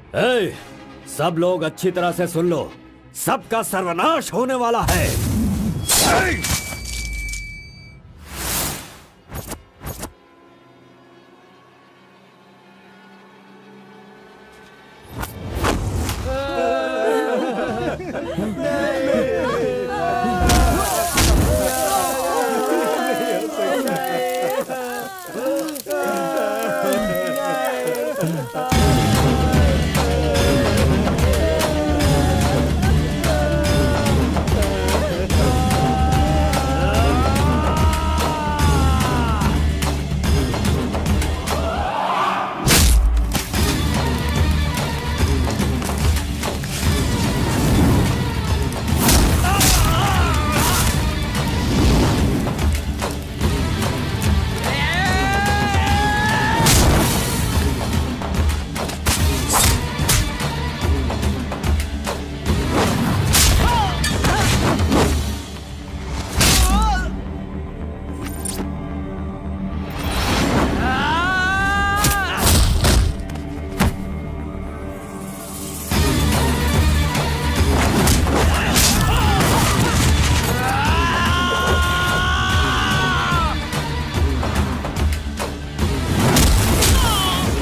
ए, सब लोग अच्छी तरह से सुन लो, सबका सर्वनाश होने वाला है।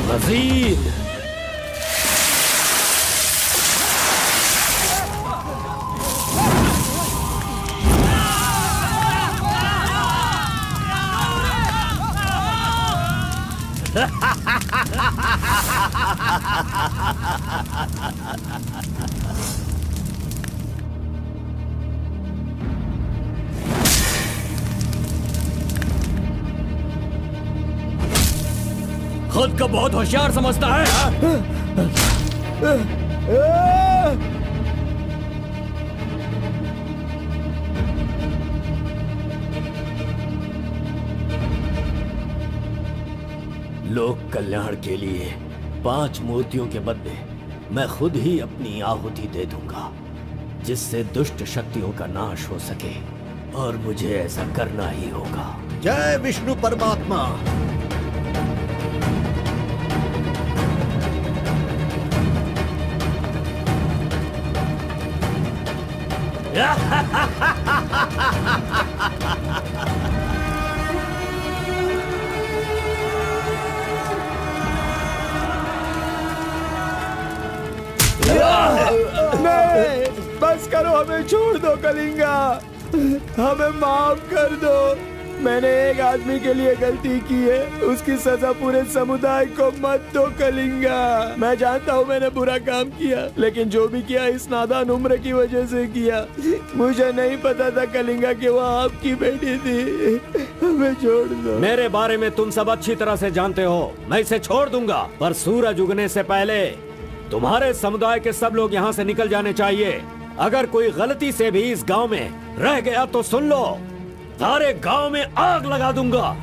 मजीद खुद को बहुत होशियार समझता है। लोक कल्याण के लिए 5 मूर्तियों के बदले मैं खुद ही अपनी आहुति दे दूंगा, जिससे दुष्ट शक्तियों का नाश हो सके, और मुझे ऐसा करना ही होगा। जय विष्णु परमात्मा। नहीं, बस करो, हमें छोड़ दो कलिंगा, हमें माफ कर दो। मैंने एक आदमी के लिए गलती की है, उसकी सजा पूरे समुदाय को मत दो कलिंगा। मैं जानता हूँ मैंने बुरा काम किया, लेकिन जो भी किया इस नादान उम्र की वजह से किया। मुझे नहीं पता था कलिंगा कि वो आपकी बेटी थी। हमें छोड़ दो। मेरे बारे में तुम सब अच्छी तरह से जानते हो, मैं इसे छोड़ दूंगा, पर सूरज उगने से पहले तुम्हारे समुदाय के सब लोग यहाँ से निकल जाने चाहिए। अगर कोई गलती से भी इस गांव में रह गया तो सुन लो, सारे गांव में आग लगा दूंगा।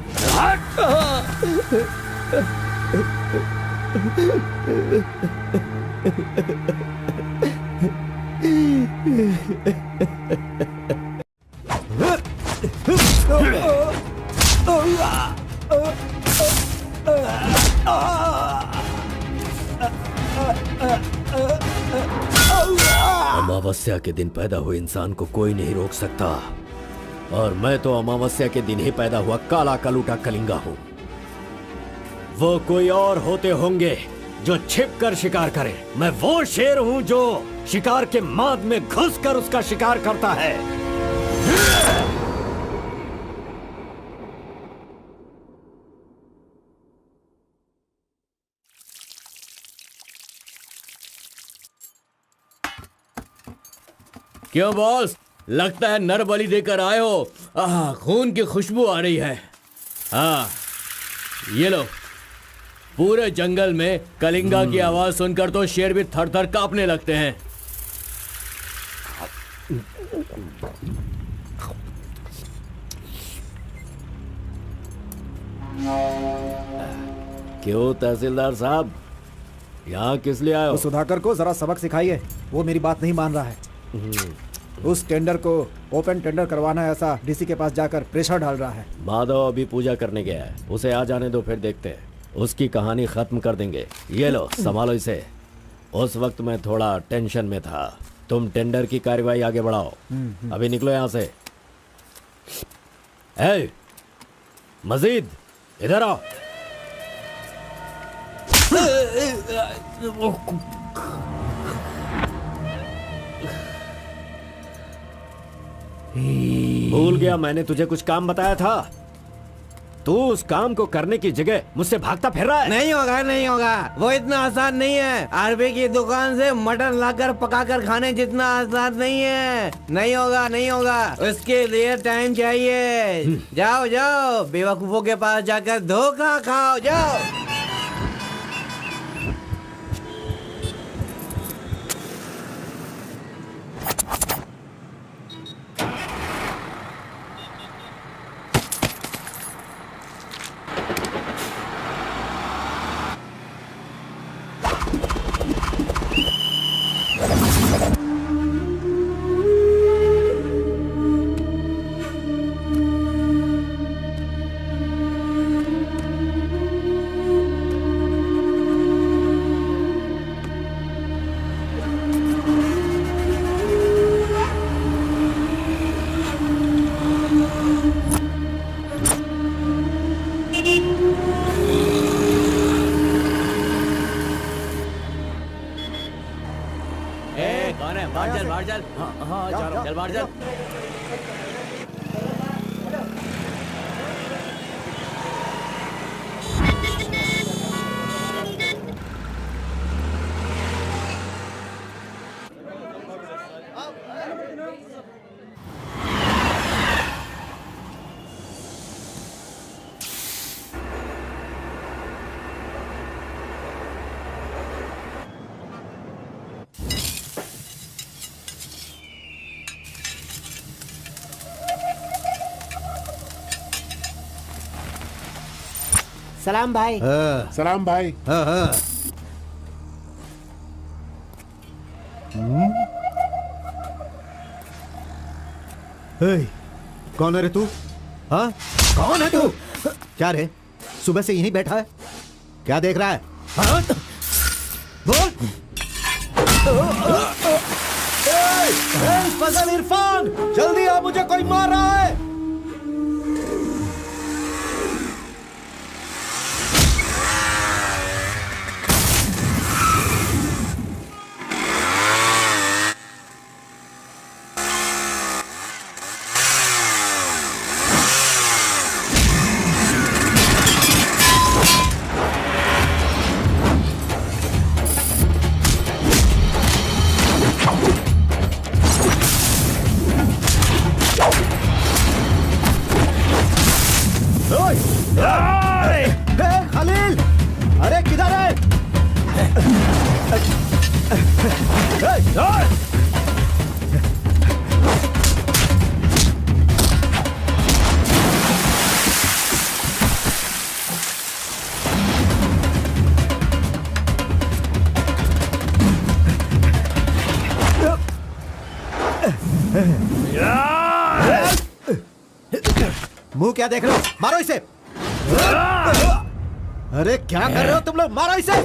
अमावस्या के दिन पैदा हुए इंसान को कोई नहीं रोक सकता, और मैं तो अमावस्या के दिन ही पैदा हुआ काला कलूटा कलिंगा हूँ। वो कोई और होते होंगे जो छिप कर शिकार करे, मैं वो शेर हूँ जो शिकार के माद में घुसकर उसका शिकार करता है। क्यों बॉस, लगता है नर बलि देकर आए हो। खून की खुशबू आ रही है। हाँ, ये लो। पूरे जंगल में कलिंगा की आवाज सुनकर तो शेर भी थर थर कांपने लगते हैं। क्यों तहसीलदार साहब, यहाँ किस लिए आए हो? सुधाकर को जरा सबक सिखाइए, वो मेरी बात नहीं मान रहा है। उस टेंडर को ओपन टेंडर करवाना है, ऐसा डीसी के पास जाकर प्रेशर डाल रहा है। माधव अभी पूजा करने गया है, उसे आ जाने दो, फिर देखते हैं। उसकी कहानी खत्म कर देंगे। ये लो, संभालो इसे। उस वक्त मैं थोड़ा टेंशन में था। तुम टेंडर की कार्यवाही आगे बढ़ाओ। अभी निकलो यहां से। ए, मजीद इधर आओ। भूल गया मैंने तुझे कुछ काम बताया था। तू उस काम को करने की जगह मुझसे भागता फिर रहा है। नहीं होगा, नहीं होगा। वो इतना आसान नहीं है। आरबी की दुकान से मटन लाकर पकाकर खाने जितना आसान नहीं है। नहीं होगा, नहीं होगा। उसके लिए टाइम चाहिए। जाओ जाओ, बेवकूफों के पास जाकर धोखा खाओ। जाओ। कौन है? बाहर चल, बाहर चल। हाँ, जा रहा हूँ। चल बाहर चल। सलाम भाई। सलाम भाई। कौन है रे तू? हाँ, कौन है तू? क्या रे, सुबह से यहीं बैठा है? क्या देख रहा है? हाँ? बोल। फजल इरफान, जल्दी आ, मुझे कोई मार रहा है। खलील, अरे किधर है? मुंह क्या देख रहे हो? मारो इसे। अरे क्या कर रहे हो तुम लोग? मारो इसे।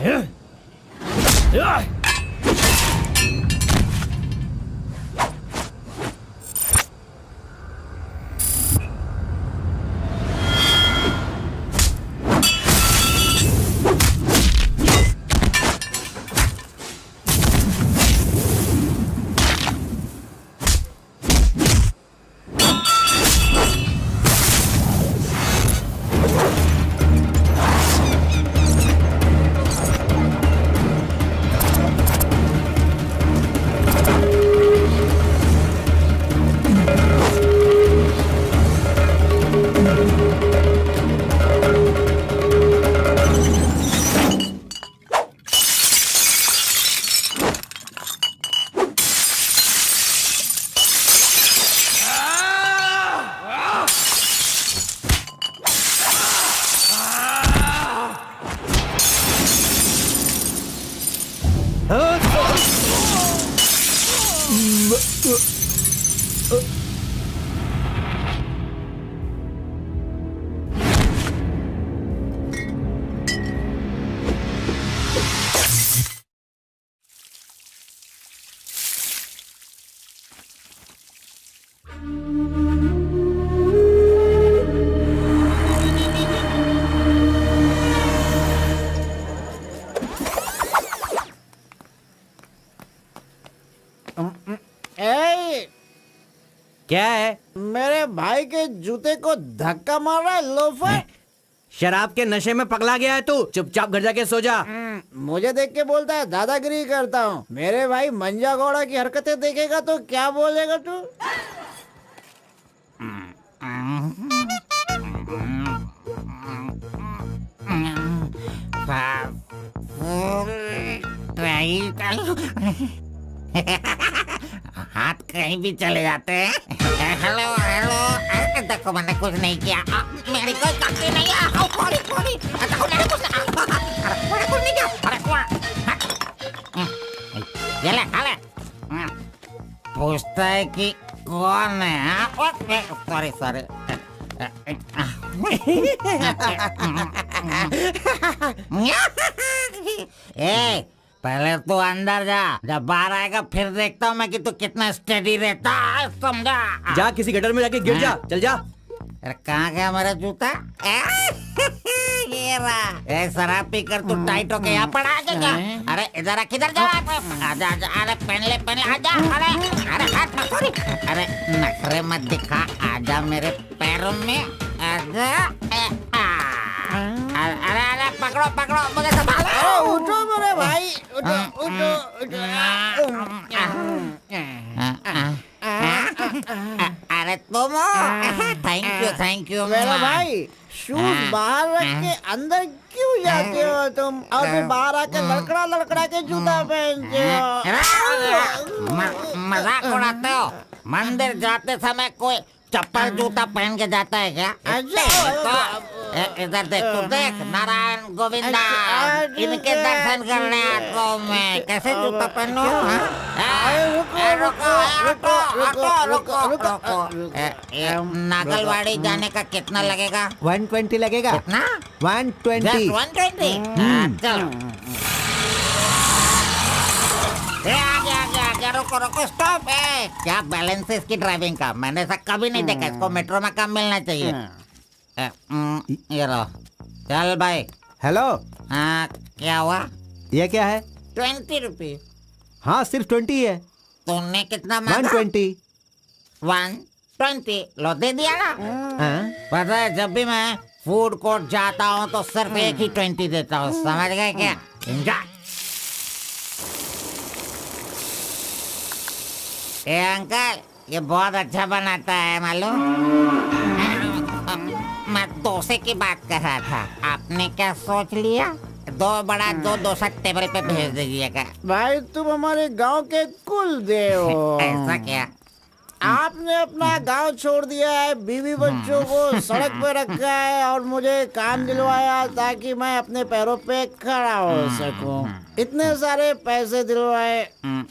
क्या है? मेरे भाई के जूते को धक्का मार रहा है लोफर। शराब के नशे में पगला गया है तू। चुपचाप घर जाके सो जा। मुझे देख के बोलता है दादागिरी करता हूँ। मेरे भाई मंजा गौड़ा की हरकतें देखेगा तो क्या बोलेगा तू? हाथ कहीं भी चले जाते हैं। हेलो हेलो, देखो मैंने कुछ नहीं किया। मेरी कोई गलती नहीं है। देखो मैंने कुछ नहीं किया। ये ले, खा ले। पूछता है कि कौन है? सॉरी ए, पहले तू अंदर जा, जब बाहर आएगा फिर देखता हूँ मैं कि तू कितना स्टेडी रहता है, समझा? जा किसी गटर में जाके गिर जा। चल जा। अरे कहाँ गया मेरा जूता? ये रहा। ए, शराब पी कर तू टाइट होके यहाँ पड़ा है क्या? अरे इधर किधर जा रहा है? आजा आजा, अरे पहन ले आजा। अरे हाथ मत छोड़ी। अरे नखरे मत दिखा, आजा मेरे पैरों में आजा। अरे पकड़ो मुझे संभालो। उठो मेरे भाई, उठो। अरे तुम थैंक यू मेरे भाई शूज बाहर रख के अंदर क्यों जाते हो तुम? और फिर बाहर आके लड़खड़ा के जूता पहनते हो। मजाक उड़ाते हो? मंदिर जाते समय कोई चप्पल जूता पहन के जाता है क्या? इधर देख, तू देख, नारायण गोविंदा इनके दर्शन करने आता हूँ मैं। कैसे जूता पहनो? नागलवाड़ी जाने का कितना लगेगा? 120 लगेगा। कितना? 120। 120। चलो। आगे रुको स्टॉप है। क्या बैलेंस है इसकी ड्राइविंग का? मैंने ऐसा कभी नहीं देखा। इसको मेट्रो में काम मिलना चाहिए। ये लो, चल भाई। हेलो, हाँ, क्या हुआ? ये क्या है? 20 रुपये। हाँ, सिर्फ 20 है। तुमने कितना मांगा? 120। 120 लो, दे दिया ना। हाँ? पता है, जब भी मैं फूड कोर्ट जाता हूँ तो सिर्फ एक ही 20 देता हूँ, समझ गए क्या? एंजॉय। ए अंकल, ये बहुत अच्छा बनाता है मालूम। मैं डोसे की बात कर रहा था। आपने क्या सोच लिया? 2 बड़ा 2 डोसा टेबल पे भेज दीजिएगा। भाई तुम हमारे गांव के कुल देव हो। ऐसा क्या? आपने अपना गांव छोड़ दिया है, बीवी बच्चों को सड़क पे रखा है और मुझे काम दिलवाया ताकि मैं अपने पैरों पे खड़ा हो सकूं। इतने सारे पैसे दिलवाए,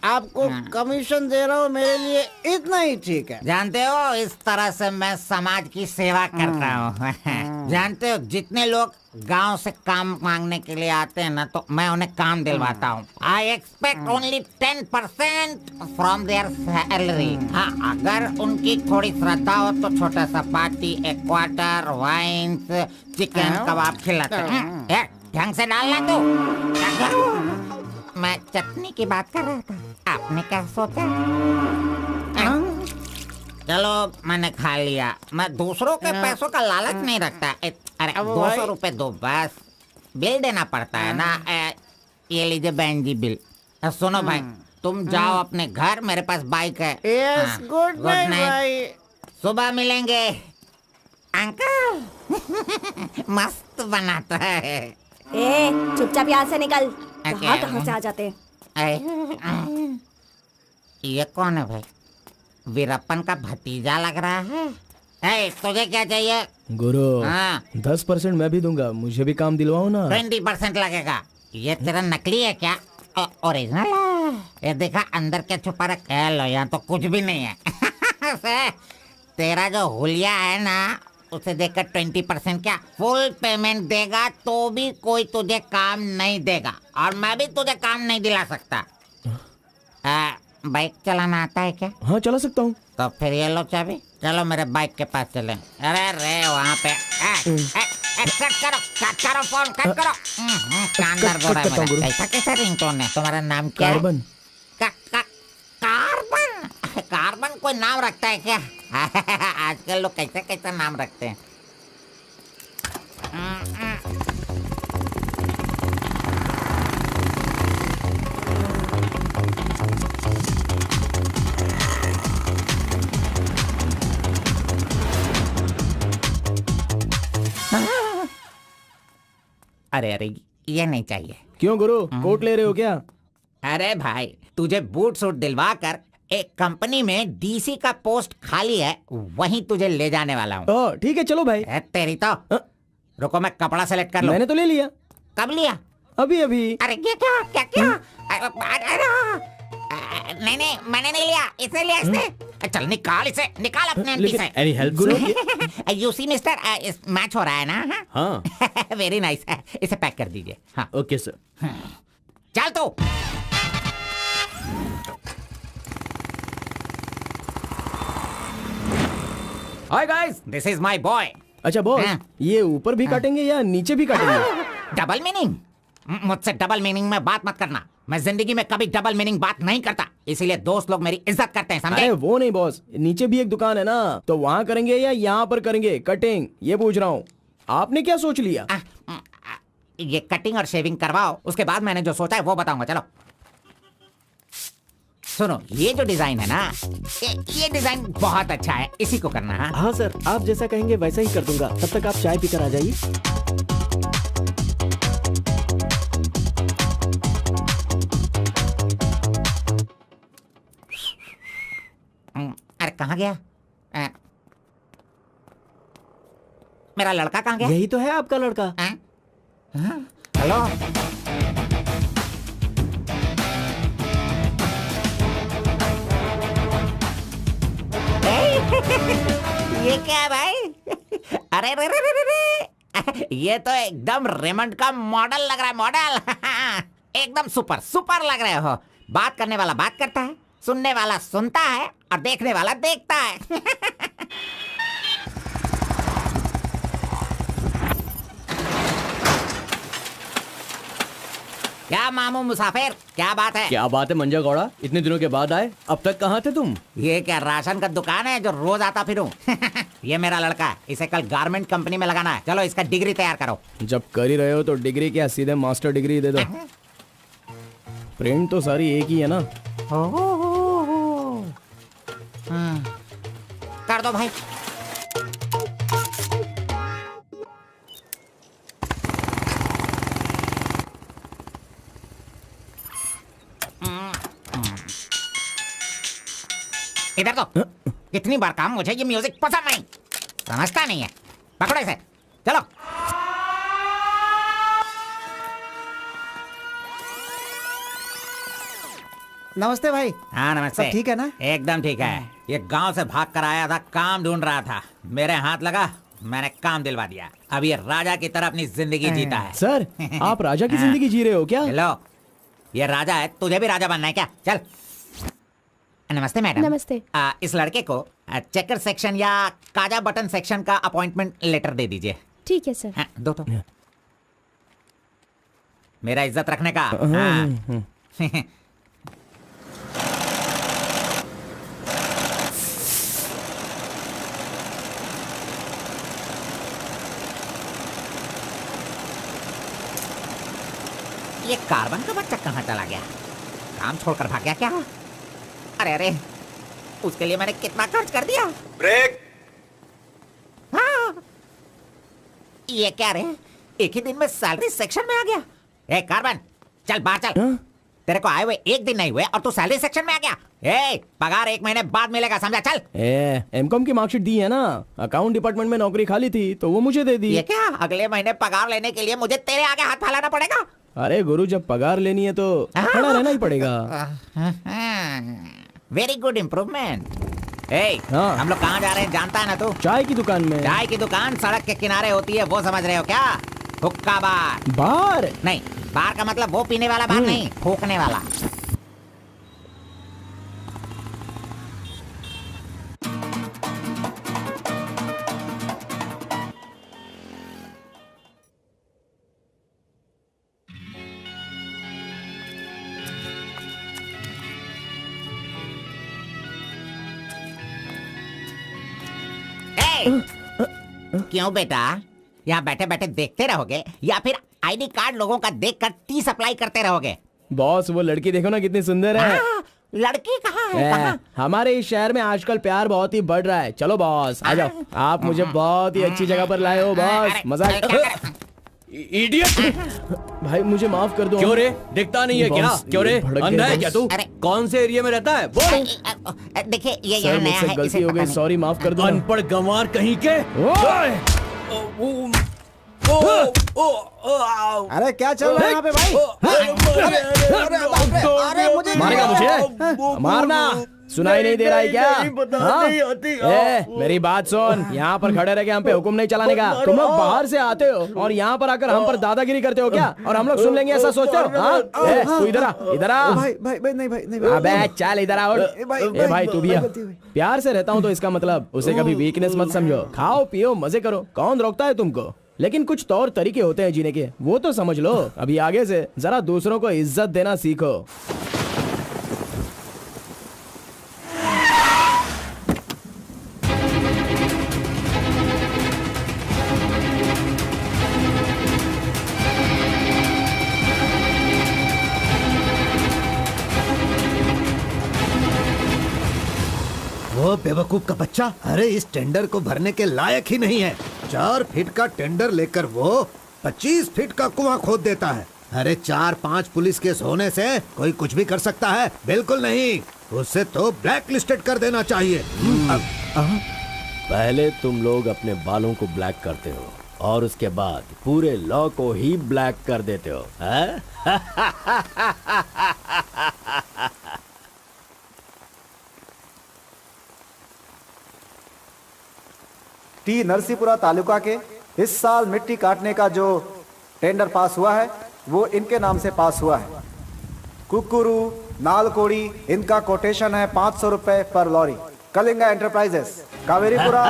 आपको कमीशन दे रहा हूँ, मेरे लिए इतना ही ठीक है। जानते हो, इस तरह से मैं समाज की सेवा करता हूँ। जानते हो, जितने लोग गांव से काम मांगने के लिए आते हैं ना, तो मैं उन्हें काम दिलवाता हूँ। I expect only 10% from there salary. हाँ, अगर उनकी थोड़ी श्रद्धा हो तो छोटा सा पार्टी, एक क्वार्टर, वाइन्स, चिकन कबाब खिलाते हैं। ढंग से डालना तू। मैं चटनी की बात कर रहा था, आपने क्या सोचा? चलो, मैंने खा लिया। मैं दूसरों के पैसों का लालच नहीं रखता। अरे 200 रुपए दो बस, बिल देना पड़ता है ना। ये लीजिए बहन जी बिल। सुनो भाई, तुम जाओ अपने घर, मेरे पास बाइक है। यस, गुड नाइट भाई। सुबह मिलेंगे। अंकल मस्त बनाता है। ए, चुपचाप यहाँ से निकल। क्या? कहाँ से आ जाते? ये कौन है भाई? वीरप्पन का भतीजा लग रहा है। तुझे क्या चाहिए? गुरु, हाँ। 10% मैं भी दूंगा, मुझे भी काम दिलवाओ ना। 20% लगेगा। ये तेरा नकली है क्या? ओरिजिनल है। ये देखा अंदर क्या छुपा रखा है? लो, यहाँ तो कुछ भी नहीं है। तेरा जो हुलिया है ना, उसे देखकर 20% क्या फुल पेमेंट देगा तो भी कोई तुझे काम नहीं देगा, और मैं भी तुझे काम नहीं दिला सकता। बाइक चलाना आता है क्या? हाँ, चला सकता हूँ। तो फिर ये लो चाबी, चलो मेरे बाइक के पास चले। अरे रे वहाँ पे कट करो फोन, कट करो। कांदर बोल रहा है मेरा। कैसा कैसा रिंगटोन है? तुम्हारा नाम क्या है? कार्बन। कार्बन? कार्बन कोई नाम रखता है क्या? आजकल लोग कैसे कैसे नाम रखते हैं। अरे अरे, ये नहीं चाहिए। क्यों गुरु, कोट ले रहे हो क्या? अरे भाई, तुझे बूट सूट दिलवा कर एक कंपनी में डीसी का पोस्ट खाली है, वहीं तुझे ले जाने वाला हूँ। ओ ठीक है, चलो भाई। तेरी तो। रुको, मैं कपड़ा सेलेक्ट कर लूं। मैंने तो ले लिया। कब लिया? अभी अभी। अरे ये क्या क्या क्या? नहीं नहीं, मैंने नहीं लिया, इसे लिया इसने। चल निकाल इसे, निकाल अपने एमपी से। Any help Guru? You see mister, match हो रहा है ना? हाँ। वेरी नाइस, इसे पैक कर दीजिए। हाँ ओके सर। चल तू। Hi guys, this is my boy. अच्छा बॉस, हाँ। ये ऊपर भी काटेंगे या नीचे भी काटेंगे? Double meaning? मुझसे डबल मीनिंग में बात मत करना। मैं जिंदगी में कभी डबल मीनिंग बात नहीं करता, इसीलिए दोस्त लोग मेरी इज्जत करते हैं, समझे? अरे वो नहीं बॉस, नीचे भी एक दुकान है ना, तो वहाँ करेंगे या यहाँ पर करेंगे कटिंग, ये पूछ रहा हूँ। आपने क्या सोच लिया? ये कटिंग और शेविंग करवाओ, उसके बाद मैंने जो सोचा है वो बताऊंगा। चलो सुनो, ये जो डिजाइन है ना, ये डिजाइन बहुत अच्छा है, इसी को करना है। हाँ सर, आप जैसा कहेंगे वैसा ही कर दूंगा। तब तक आप चाय पीकर आ जाइए। अरे कहाँ गया? मेरा लड़का कहाँ गया? यही तो है आपका लड़का। हेलो। ये क्या है भाई? अरे रे रे रे रे रे। ये तो एकदम रेमंड का मॉडल लग रहा है, मॉडल। एकदम सुपर सुपर लग रहे हो। बात करने वाला बात करता है, सुनने वाला सुनता है और देखने वाला देखता है। क्या मामू मुसाफिर, क्या बात है? क्या बात है मंजा गौड़ा, इतने दिनों के बाद आए, अब तक कहाँ थे तुम? ये क्या राशन का दुकान है जो रोज आता फिरूं? ये मेरा लड़का है, इसे कल गारमेंट कंपनी में लगाना है। चलो इसका डिग्री तैयार करो। जब कर ही रहे हो तो डिग्री क्या, सीधे मास्टर डिग्री दे दो। प्रिंट तो सारी एक ही है ना। कर दो भाई। इधर तो। कितनी बार काम, मुझे ये म्यूजिक पसंद नहीं, समझता नहीं है। पकड़ो इसे, चलो। नमस्ते भाई। हाँ नमस्ते। सब ठीक है ना? एकदम ठीक है। ये गांव से भाग कर आया था, काम ढूंढ रहा था, मेरे हाथ लगा, मैंने काम दिलवा दिया। अब ये राजा की तरह अपनी जिंदगी जीता है। सर, आप राजा की जिंदगी जी रहे हो क्या? हेलो, ये राजा है, तुझे भी राजा बनना है क्या? चल। नमस्ते मैडम। नमस्ते। इस लड़के को चेकर सेक्शन या काजा बटन सेक्शन का अपॉइंटमेंट लेटर दे दीजिए। ठीक है सर। हाँ, दो तो। मेरा इज्जत रखने का। हाँ। ये कार्बन का बच्चा कहाँ चला गया? काम छोड़कर भाग गया क्या? अरे अरे, उसके लिए मैंने कितना खर्च कर दिया। ब्रेक। हाँ। ये क्या रे, एक ही दिन में सैलरी सेक्शन में आ गया। ए कार्बन, चल बाहर चल। तेरे को आए हुए एक दिन नहीं हुए और तू सैलरी सेक्शन में आ गया। ए, पगार 1 महीने बाद मिलेगा, समझा? चल। एमकॉम की मार्कशीट दी है ना, अकाउंट डिपार्टमेंट में नौकरी खाली थी तो वो मुझे दे दी। ये क्या, अगले महीने पगार लेने के लिए मुझे तेरे आगे हाथ फैलाना पड़ेगा? अरे गुरु, जब पगार लेनी है तो खड़ा रहना ही पड़ेगा। Very good improvement. ए, हाँ। हम लोग कहाँ जा रहे हैं जानता है ना तू? चाय की दुकान में। चाय की दुकान सड़क के किनारे होती है, वो समझ रहे हो क्या? हुक्का बार। बार? नहीं, बार का मतलब वो पीने वाला बार नहीं, फूकने वाला। क्यों बेटा, यहाँ बैठे बैठे देखते रहोगे या फिर आईडी कार्ड लोगों का देखकर टी सप्लाई करते रहोगे? बॉस वो लड़की देखो ना कितनी सुंदर है। लड़की कहाँ है? कहाँ? हमारे इस शहर में आजकल प्यार बहुत ही बढ़ रहा है। चलो बॉस आ जाओ, आप मुझे बहुत ही अच्छी जगह पर लाए हो बॉस। मजा इडियट! भाई मुझे माफ कर दो। क्यों रे, दिखता नहीं है क्या? बॉस, क्यों रे, ये भड़क अंधा गया है क्या तू? अरे। कौन से एरिया में रहता है बोल? देखिए ये सर यहाँ नया मुझसे है, गलती इसे हो पता गई, नहीं। सॉरी माफ कर दो ना। अनपढ़ गंवार कहीं के। ओए! अरे क्या चल रहा है यहाँ पे भाई? अरे मुझे मारेगा मुझे? मारना सुनाई नहीं दे रहा है क्या? हाँ? मेरी बात सुन, यहाँ पर खड़े रह के हम पे हुक्म नहीं चलाने का। तुम लोग बाहर से आते हो और यहाँ पर आकर हम पर दादागिरी करते हो क्या? और हम लोग सुन लेंगे ऐसा सोचते हो? हाँ? तू इधर आ, इधर आ। भाई भाई भाई नहीं भाई नहीं अबे चल इधर आओ। ए भाई तू भी आ। प्यार से रहता हूँ तो इसका मतलब उसे कभी वीकनेस मत समझो। खाओ पियो मजे करो, कौन रोकता है तुमको? लेकिन कुछ तौर तरीके होते हैं जीने के, वो तो समझ लो। अभी आगे से जरा दूसरों को इज्जत देना सीखो। वो बेवकूफ का बच्चा, अरे इस टेंडर को भरने के लायक ही नहीं है। 4 फीट का टेंडर लेकर वो 25 फीट का कुआं खोद देता है। अरे 4-5 पुलिस केस होने से कोई कुछ भी कर सकता है? बिल्कुल नहीं, उसे तो ब्लैक लिस्टेड कर देना चाहिए। पहले तुम लोग अपने बालों को ब्लैक करते हो और उसके बाद पूरे लॉ को ही ब्लैक कर देते हो, हैं? टी नरसीपुरा तालुका के इस साल मिट्टी काटने का जो टेंडर पास हुआ है वो इनके नाम से पास हुआ है। कुकुरू, नालकोड़ी, इनका कोटेशन है 500 रुपए पर lorry. Kalinga enterprises, Kaveripura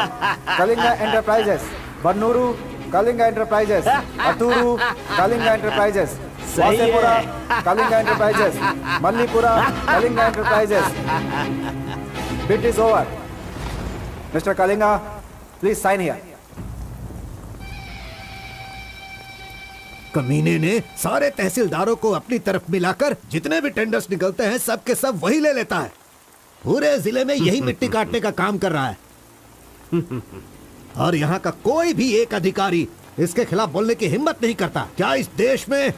Kalinga enterprises, Bannuru Kalinga enterprises, Aturu Kalinga enterprises, Vasepura Kalinga enterprises, Mallipura Kalinga enterprises. Bid is over. Mister Kalinga, please sign here. कमीने ने सारे तहसीलदारों को अपनी तरफ मिलाकर जितने भी टेंडर्स निकलते हैं सब के सब वही ले लेता है। पूरे जिले में यही मिट्टी काटने का काम कर रहा है और यहाँ का कोई भी एक अधिकारी इसके खिलाफ बोलने की हिम्मत नहीं करता। क्या इस देश में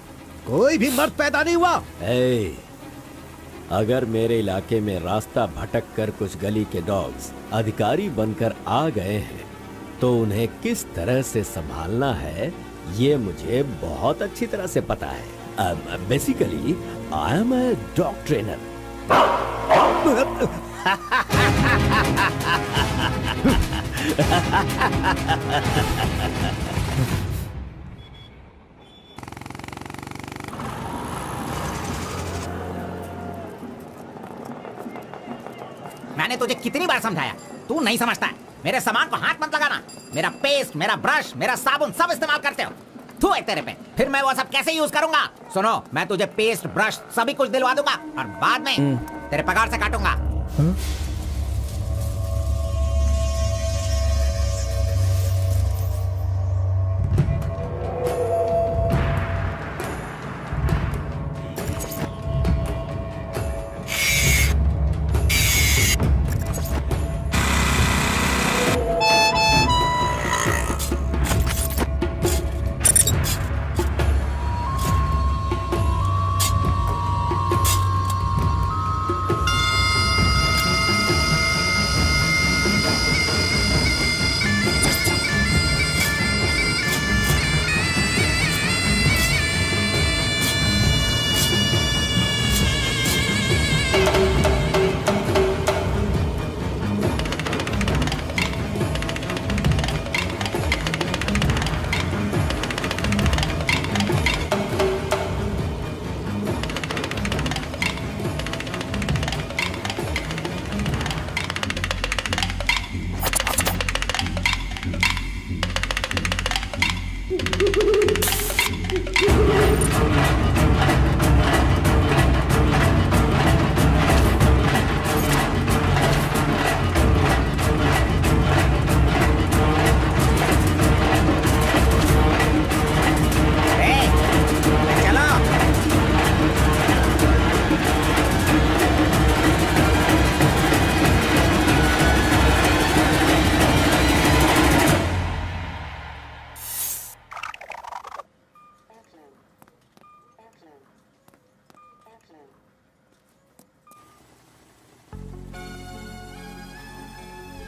कोई भी मर्द पैदा नहीं हुआ? अगर मेरे इलाके में रास्ता भटक कर कुछ गली के डॉग्स अधिकारी बनकर आ गए हैं तो उन्हें किस तरह से संभालना है ये मुझे बहुत अच्छी तरह से पता है। Basically I am a dog trainer. मैंने तुझे कितनी बार समझाया, तू नहीं समझता है। मेरे सामान को हाथ मत लगाना। मेरा पेस्ट, मेरा ब्रश, मेरा साबुन सब इस्तेमाल करते हो। थू है तेरे पे, फिर मैं वो सब कैसे यूज करूंगा? सुनो, मैं तुझे पेस्ट, ब्रश सभी कुछ दिलवा दूंगा और बाद में तेरे पगार से काटूंगा।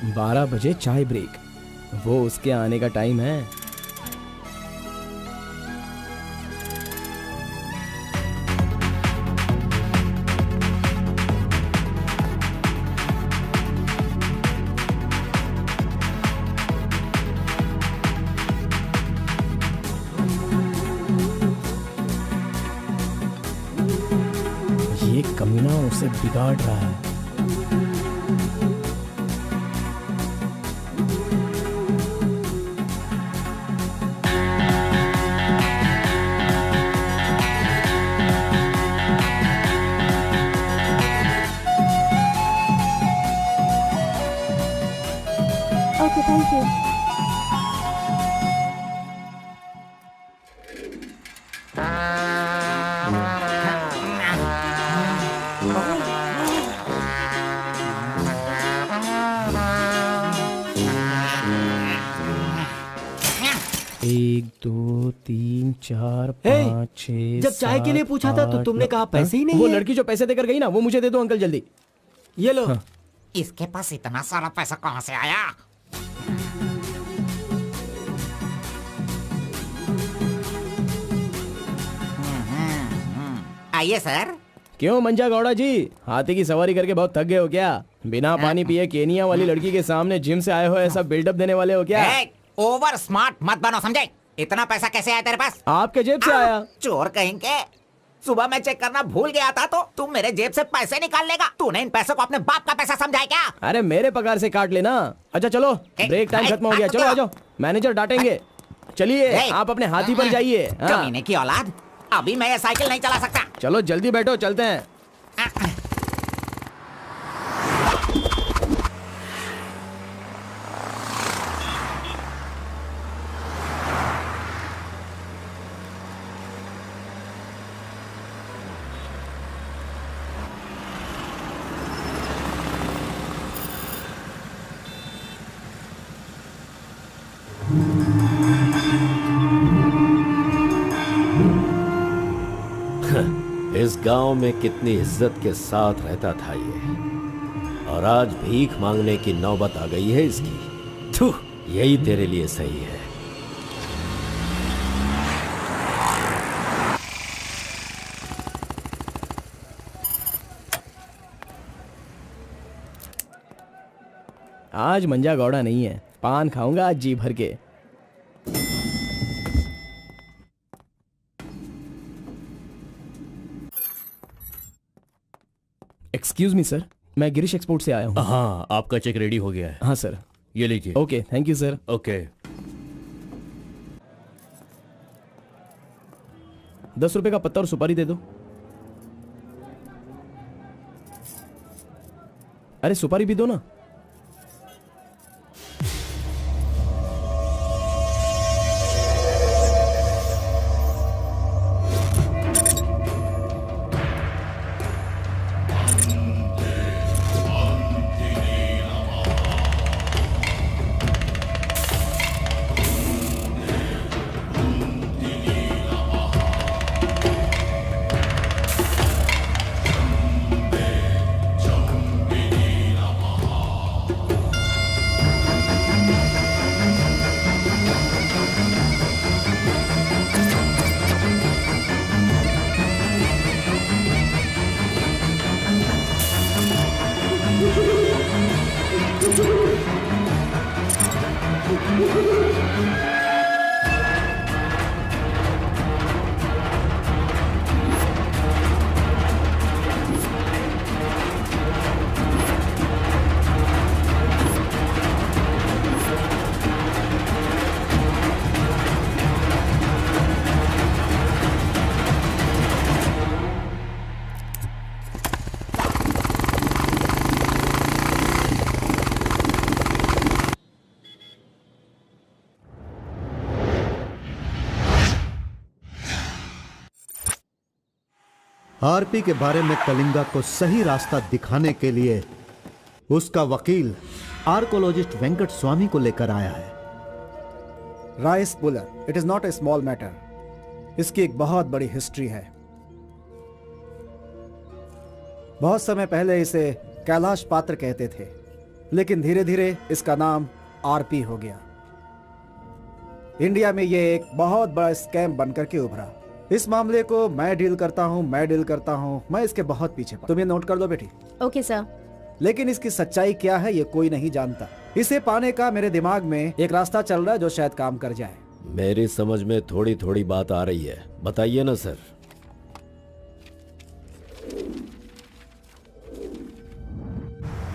12 बजे चाय ब्रेक, वो उसके आने का टाइम है। ये कमीना उसे बिगाड़ रहा है। Okay, thank you. एक, दो, तीन, चार, हे, 5, 6, जब चाय के लिए पूछा था तो तुमने कहा पैसे ही नहीं वो है। लड़की जो पैसे देकर गई ना, वो मुझे दे दो अंकल जल्दी। ये लो। इसके पास इतना सारा पैसा कहाँ से आया? आइए सर। क्यों मंजा गौड़ा जी, हाथी की सवारी करके बहुत थक गए हो क्या? बिना पानी पिए केनिया वाली लड़की के सामने जिम से आए हो, ऐसा बिल्डअप देने वाले हो क्या? ओवर स्मार्ट मत बनो, समझे? इतना पैसा कैसे आया तेरे पास? आपके जेब से आया। चोर कहेंगे। सुबह मैं चेक करना भूल गया था तो तुम मेरे जेब से पैसे निकाल लेगा। तूने इन पैसों को अपने बाप का पैसा समझा है क्या? अरे मेरे पगार से काट लेना। अच्छा चलो, ब्रेक टाइम खत्म हो गया, चलो आ जाओ, मैनेजर डांटेंगे। चलिए आप अपने हाथी पर जाइए। हाँ। कमीने की औलाद, अभी मैं ये साइकिल नहीं चला सकता। चलो जल्दी बैठो, चलते हैं। इस गांव में कितनी इज्जत के साथ रहता था ये, और आज भीख मांगने की नौबत आ गई है इसकी। थू, यही तेरे लिए सही है। आज मंजा गौड़ा नहीं है, पान खाऊंगा आज जी भर के। एक्सक्यूज मी सर, मैं गिरीश एक्सपोर्ट से आया हूँ। हाँ, आपका चेक रेडी हो गया है। हाँ सर। ये लीजिए। Okay, thank you sir. Okay. 10 रुपए का पत्ता और सुपारी दे दो। अरे सुपारी भी दो ना। आरपी के बारे में कलिंगा को सही रास्ता दिखाने के लिए उसका वकील आर्कोलॉजिस्ट वेंकट स्वामी को लेकर आया है। Rice puller, it is not a small matter. इसकी एक बहुत बड़ी हिस्ट्री है। बहुत समय पहले इसे कैलाश पात्र कहते थे। लेकिन धीरे धीरे इसका नाम आरपी हो गया। इंडिया में ये एक बहुत बड़ा स्कैम बनकर के उभरा। इस मामले को मैं डील करता हूँ, मैं इसके बहुत पीछे तुम ये नोट कर लो बेटी। Okay sir. लेकिन इसकी सच्चाई क्या है ये कोई नहीं जानता। इसे पाने का मेरे दिमाग में एक रास्ता चल रहा है जो शायद काम कर जाए। मेरी समझ में थोड़ी थोड़ी बात आ रही है, बताइए ना सर।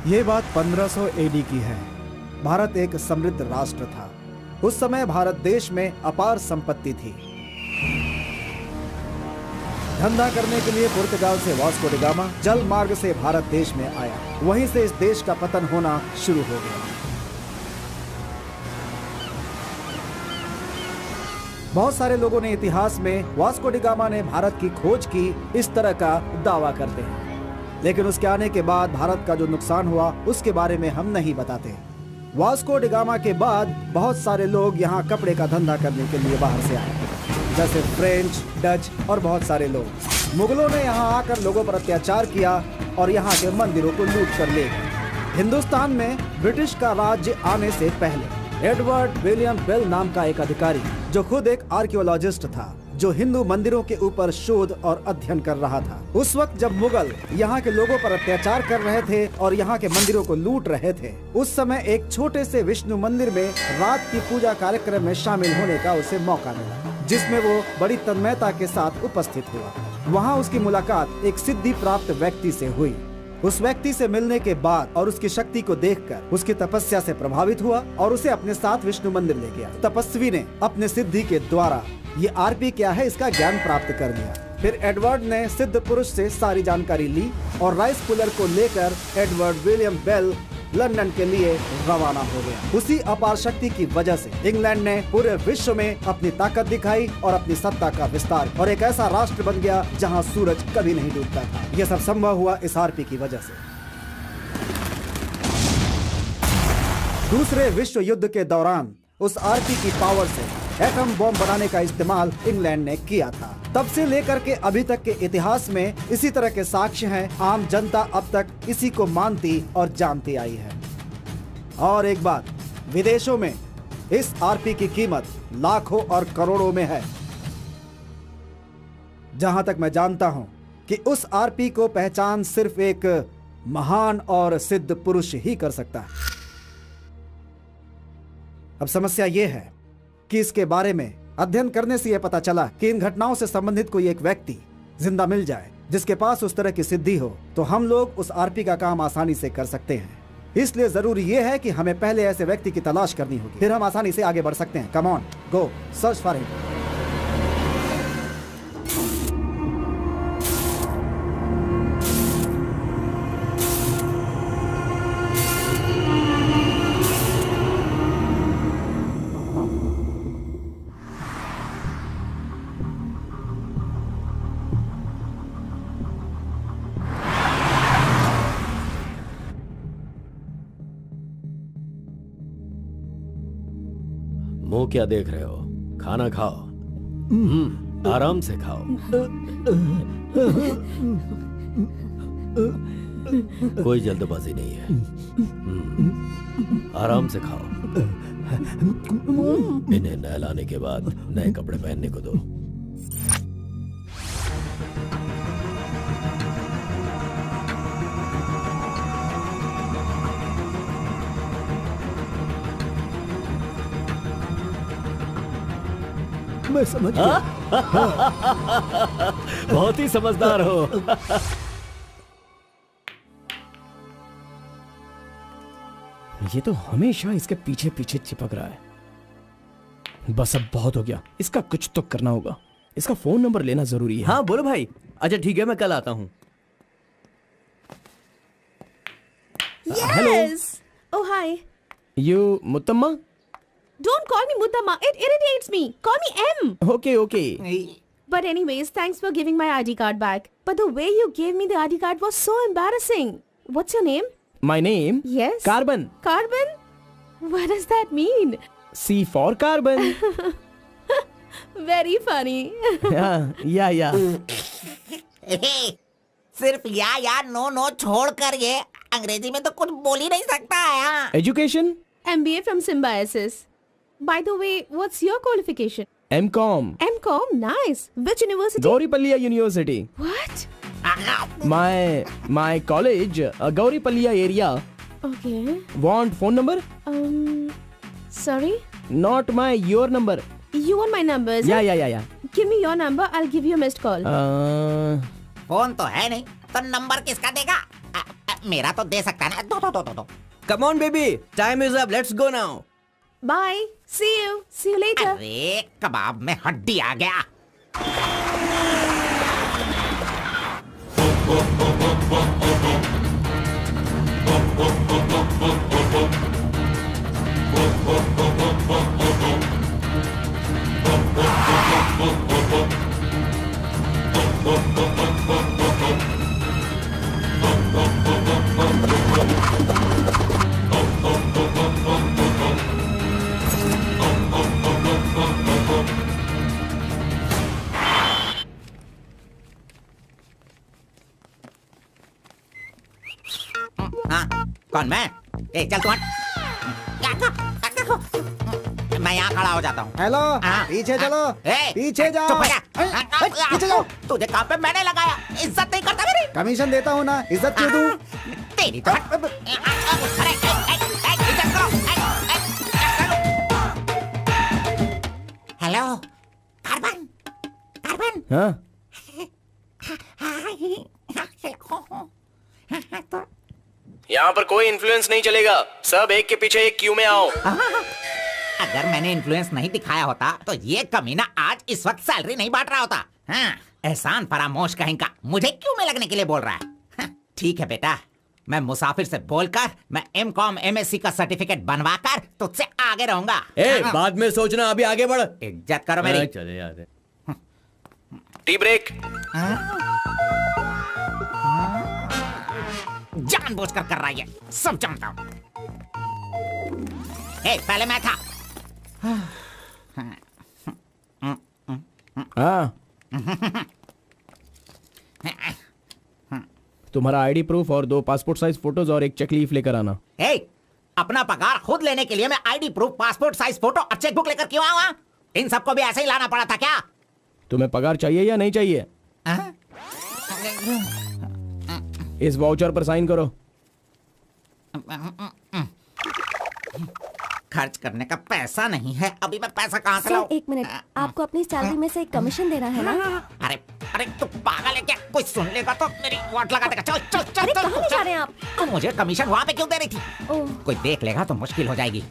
ये बात 1500 एडी की है। भारत एक समृद्ध राष्ट्र था। उस समय भारत देश में अपार संपत्ति थी। धंधा करने के लिए पुर्तगाल से वास्को डी गामा जल मार्ग से भारत देश में आया। वहीं से इस देश का पतन होना शुरू हो गया। बहुत सारे लोगों ने इतिहास में वास्को डी गामा ने भारत की खोज की इस तरह का दावा करते हैं, लेकिन उसके आने के बाद भारत का जो नुकसान हुआ उसके बारे में हम नहीं बताते। वास्को डी गामा के बाद बहुत सारे लोग यहाँ कपड़े का धंधा करने के लिए बाहर से आए, जैसे फ्रेंच, डच और बहुत सारे लोग। मुगलों ने यहाँ आकर लोगों पर अत्याचार किया और यहाँ के मंदिरों को लूट कर ले गए। हिंदुस्तान में ब्रिटिश का राज्य आने से पहले एडवर्ड विलियम बेल नाम का एक अधिकारी, जो खुद एक आर्कियोलॉजिस्ट था, जो हिंदू मंदिरों के ऊपर शोध और अध्ययन कर रहा था। उस वक्त जब मुगल यहाँ के लोगों पर अत्याचार कर रहे थे और यहाँ के मंदिरों को लूट रहे थे, उस समय एक छोटे से विष्णु मंदिर में रात की पूजा कार्यक्रम में शामिल होने का उसे मौका मिला, जिसमें वो बड़ी तन्मयता के साथ उपस्थित हुआ। वहाँ उसकी मुलाकात एक सिद्धि प्राप्त व्यक्ति से हुई। उस व्यक्ति से मिलने के बाद और उसकी शक्ति को देखकर उसकी तपस्या से प्रभावित हुआ और उसे अपने साथ विष्णु मंदिर ले गया। तपस्वी ने अपने सिद्धि के द्वारा ये आरपी क्या है इसका ज्ञान प्राप्त कर लिया। फिर एडवर्ड ने सिद्ध पुरुष से सारी जानकारी ली और राइस पुलर को लेकर एडवर्ड विलियम बेल लंदन के लिए रवाना हो गया। उसी अपार शक्ति की वजह से इंग्लैंड ने पूरे विश्व में अपनी ताकत दिखाई और अपनी सत्ता का विस्तार, और एक ऐसा राष्ट्र बन गया जहां सूरज कभी नहीं डूबता था। यह सब संभव हुआ इस आरपी की वजह से। दूसरे विश्व युद्ध के दौरान उस आरपी की पावर से एटम बॉम्ब बनाने का इस्तेमाल इंग्लैंड ने किया था। तब से लेकर के अभी तक के इतिहास में इसी तरह के साक्ष्य हैं। आम जनता अब तक इसी को मानती और जानती आई है। और एक बात, विदेशों में इस आरपी की कीमत लाखों और करोड़ों में है। जहां तक मैं जानता हूं कि उस आरपी को पहचान सिर्फ एक महान और सिद्ध पुरुष ही कर सकता है। अब समस्या यह है कि इसके बारे में अध्ययन करने से यह पता चला कि इन घटनाओं से संबंधित कोई एक व्यक्ति जिंदा मिल जाए जिसके पास उस तरह की सिद्धि हो, तो हम लोग उस आरपी का काम आसानी से कर सकते हैं। इसलिए जरूरी यह है कि हमें पहले ऐसे व्यक्ति की तलाश करनी होगी, फिर हम आसानी से आगे बढ़ सकते हैं। Come on, go search for him. मुंह क्या देख रहे हो? खाना खाओ। आराम से खाओ। कोई जल्दबाजी नहीं है। आराम से खाओ। इन्हें नहलाने के बाद नए कपड़े पहनने को दो। मैं समझ गया। बहुत ही समझदार हो। ये तो हमेशा इसके पीछे पीछे चिपक रहा है। बस अब बहुत हो गया, इसका कुछ तो करना होगा। इसका फोन नंबर लेना जरूरी है। हाँ बोलो भाई। अच्छा ठीक है, मैं कल आता हूँ। Yes. Oh hi. You Muthamma? Don't call me Mutamma. It irritates me. Call me M. Okay okay. But anyways, thanks for giving my ID card back. But the way you gave me the ID card was so embarrassing. What's your name? My name? Yes. Carbon. Carbon? What does that mean? C for carbon. Very funny. या सिर्फ या no no छोड़ कर ये अंग्रेजी में तो कुछ बोल ही नहीं सकता है। हाँ। Education MBA from Symbiosis. By the way, what's your qualification? M.Com. MCom, nice. Which university? Gauripalliya University. What? My college, Gauripalliya area. Okay. Want phone number? Sorry? Not your number. You want my number, is it? Yeah. Give me your number, I'll give you a missed call. Phone तो है नहीं, तो number किसका देगा? मेरा तो दे सकता है ना। दो। Come on, baby. Time is up. Let's go now. Bye. See you later. अरे कबाब में हड्डी आ गया। हाँ, कौन मैं? चल तू हट। मैं यहाँ खड़ा हो जाता हूँ। हेलो, हाँ, पीछे चलो, ए, पीछे जाओ। चुप हो जा। पीछे जाओ। तुझे काम पे मैंने लगाया, इज्जत नहीं करता मेरी। कमीशन देता हूँ ना, इज्जत क्यों दूँ? तेरी तो अरे इज्जत करो। Hello, carbon. हाँ? यहाँ पर कोई इन्फ्लुएंस नहीं चलेगा। सब एक के पीछे एक क्यू में आओ। अगर मैंने इन्फ्लुएंस नहीं दिखाया होता तो ये कमीना आज इस वक्त सैलरी नहीं बांट रहा होता। हाँ, एहसान फरामोश कहेंगा, मुझे क्यों में लगने के लिए बोल रहा है? हाँ, ठीक है बेटा, मैं मुसाफिर से बोलकर मैं M.Com MSc का सर्टिफिकेट बनवाकर तुझसे आगे रहूंगा। बाद में सोचना, अभी आगे बढ़। इज्जत करो मेरी। चले यार। Tea break. जानबूझकर कर रहा है, सब जानता हूँ। पहले मैं था। हाँ। तुम्हारा आईडी प्रूफ और 2 पासपोर्ट साइज फोटोज और एक चेक लीफ लेकर आना। अपना पगार खुद लेने के लिए मैं ID proof, passport size photo और चेकबुक लेकर क्यों आऊँ? इन सबको भी ऐसे ही लाना पड़ा था क्या? तुम्हें पगार चाहिए या नहीं चाहिए? इस वाउचर पर साइन करो। खर्च करने का पैसा नहीं है, अभी मैं पैसा कहाँ से सर लाऊं? 1 मिनट, आपको अपनी सैलरी में से एक कमीशन देना है ना? अरे तू पागल है क्या? कोई सुन लेगा तो मेरी वाट लगा देगा। चल अरे कहाँ ले जा रहे हैं आप? तो मुझे कमीशन वहाँ पे क्यों दे रही थी? ओह, कोई देख लेगा तो मुश्किल हो जाएगी।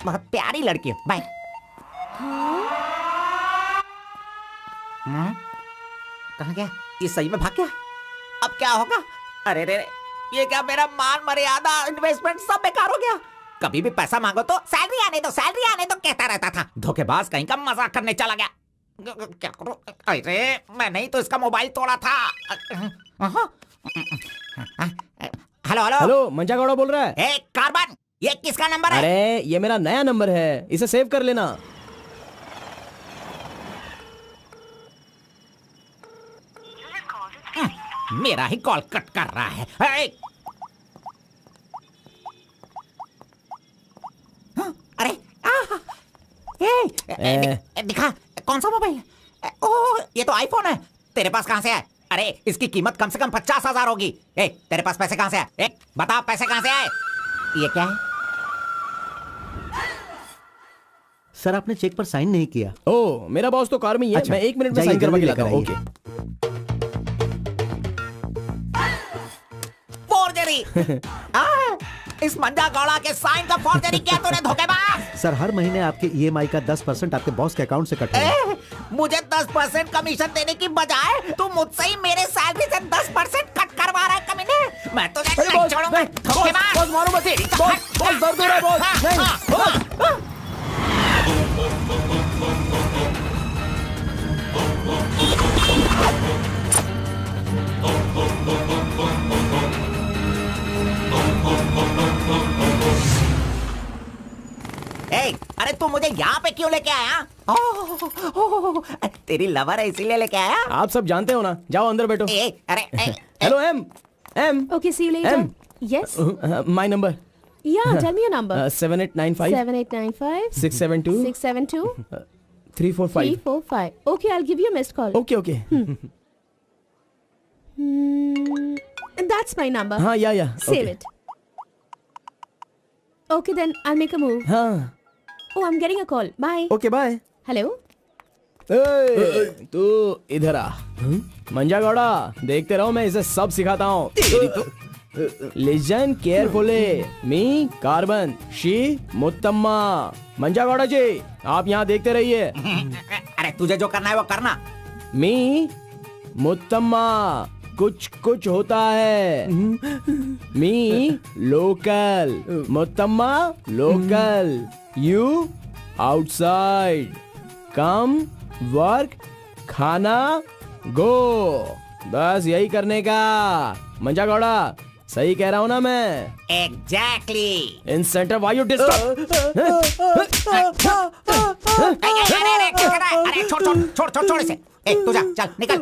बहुत प्यारी लड़की है। बाय। कहाँ गया? ये सही में भाग गया? अब क्या होगा? अरे रे, ये क्या मेरा मान मर्यादा इन्वेस्टमेंट सब बेकार हो गया? कभी भी पैसा मांगो तो सैलरी आने दो कहता रहता था। धोखेबाज कहीं का मजाक करने चला गया। क्या करूं? अरे मैंने ही तो इसका मोबाइल तोड़ा था। हेलो, मंजा गौड़ा बोल रहा है। कार्बन, ये किसका नंबर है? अरे ये मेरा नया नंबर है, इसे सेव कर लेना। मेरा ही कॉल कट कर रहा है। अरे दिखा, कौन सा मोबाइल? ओह, ये तो आईफोन है। तेरे पास कहां से है? अरे इसकी कीमत कम से कम 50,000 होगी। तेरे पास पैसे कहां से आए? बता, पैसे कहां से आए? ये क्या है? सर आपने चेक पर साइन नहीं किया। ओह, मेरा बॉस तो कार में ही है। मैं 1 मिनट में साइन करवा के लाता हूँ। ओके। फोर्जरी। इस मंजा गौड़ा के साइन का फोर्जरी किया तूने, धोखेबाज। सर हर महीने आपके ईएमआई का 10% आपके बॉस के अकाउंट से कटेगा। मुझे 10% कमीशन देने की बजाय तू मुझसे ही मेरे सैलरी से 10% कट करवा रहा है कमीने। मैं तुझे नहीं छोड़ूंगा, धोखेबाज। बॉस मारो मत। बॉस दर्द हो रहा है बॉस। नहीं। अरे तू मुझे यहाँ पे क्यों लेके आया? तेरी लवर है इसीलिए लेके आया? आप सब जानते हो ना। जाओ अंदर बैठो। अरे hello M, M. Okay, see you later. M. Yes. My number. Yeah, tell me your number. 7895 7895 672 672 345. 345. Okay, I'll give you a missed call. Okay. That's my number. हाँ, yeah. Save it. Okay, then I'll make a move. हाँ. Oh, I'm getting a call. Bye. Okay, bye. Hello? तू इधर आ। मंजा गौड़ा, देखते रहो, मैं इसे सब सिखाता हूँ। Listen carefully. Me carbon, she Muthamma. Manja Gowda ji, आप यहाँ देखते रहिए। अरे तुझे जो करना है वो करना। मी मुत्तम्मा, कुछ कुछ होता है। Me local, Muthamma local, you outside. Come, work, खाना, गो। बस यही करने का। मंजा गौड़ा, सही कह रहा हूँ ना मैं? Exactly. In centre why you disturb. अरे छोड़ इसे। तू जा, चल निकल।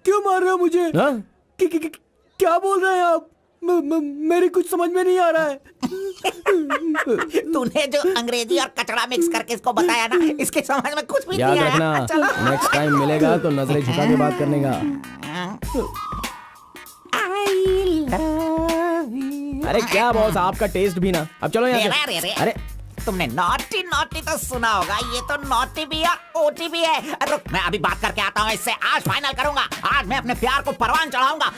क्यों मार रहे हो मुझे? हाँ? क्या बोल रहे हैं आप? मेरी कुछ समझ में नहीं आ रहा है। तूने जो अंग्रेजी और कचड़ा मिक्स करके इसको बताया ना, इसके समझ में कुछ भी याद नहीं रखना, आया। चलो। नेक्स्ट टाइम मिलेगा तो नजरें झुका के बात करने का। अरे क्या बॉस, आपका टेस्ट भी ना। अब चलो यहाँ से। अरे तुमने नॉटी तो सुना होगा, ये तो नॉटी भी है, ओटी भी है। रुक, मैं अभी बात करके आता हूँ इससे। आज फाइनल करूंगा। आज मैं अपने प्यार को परवान चढ़ाऊंगा।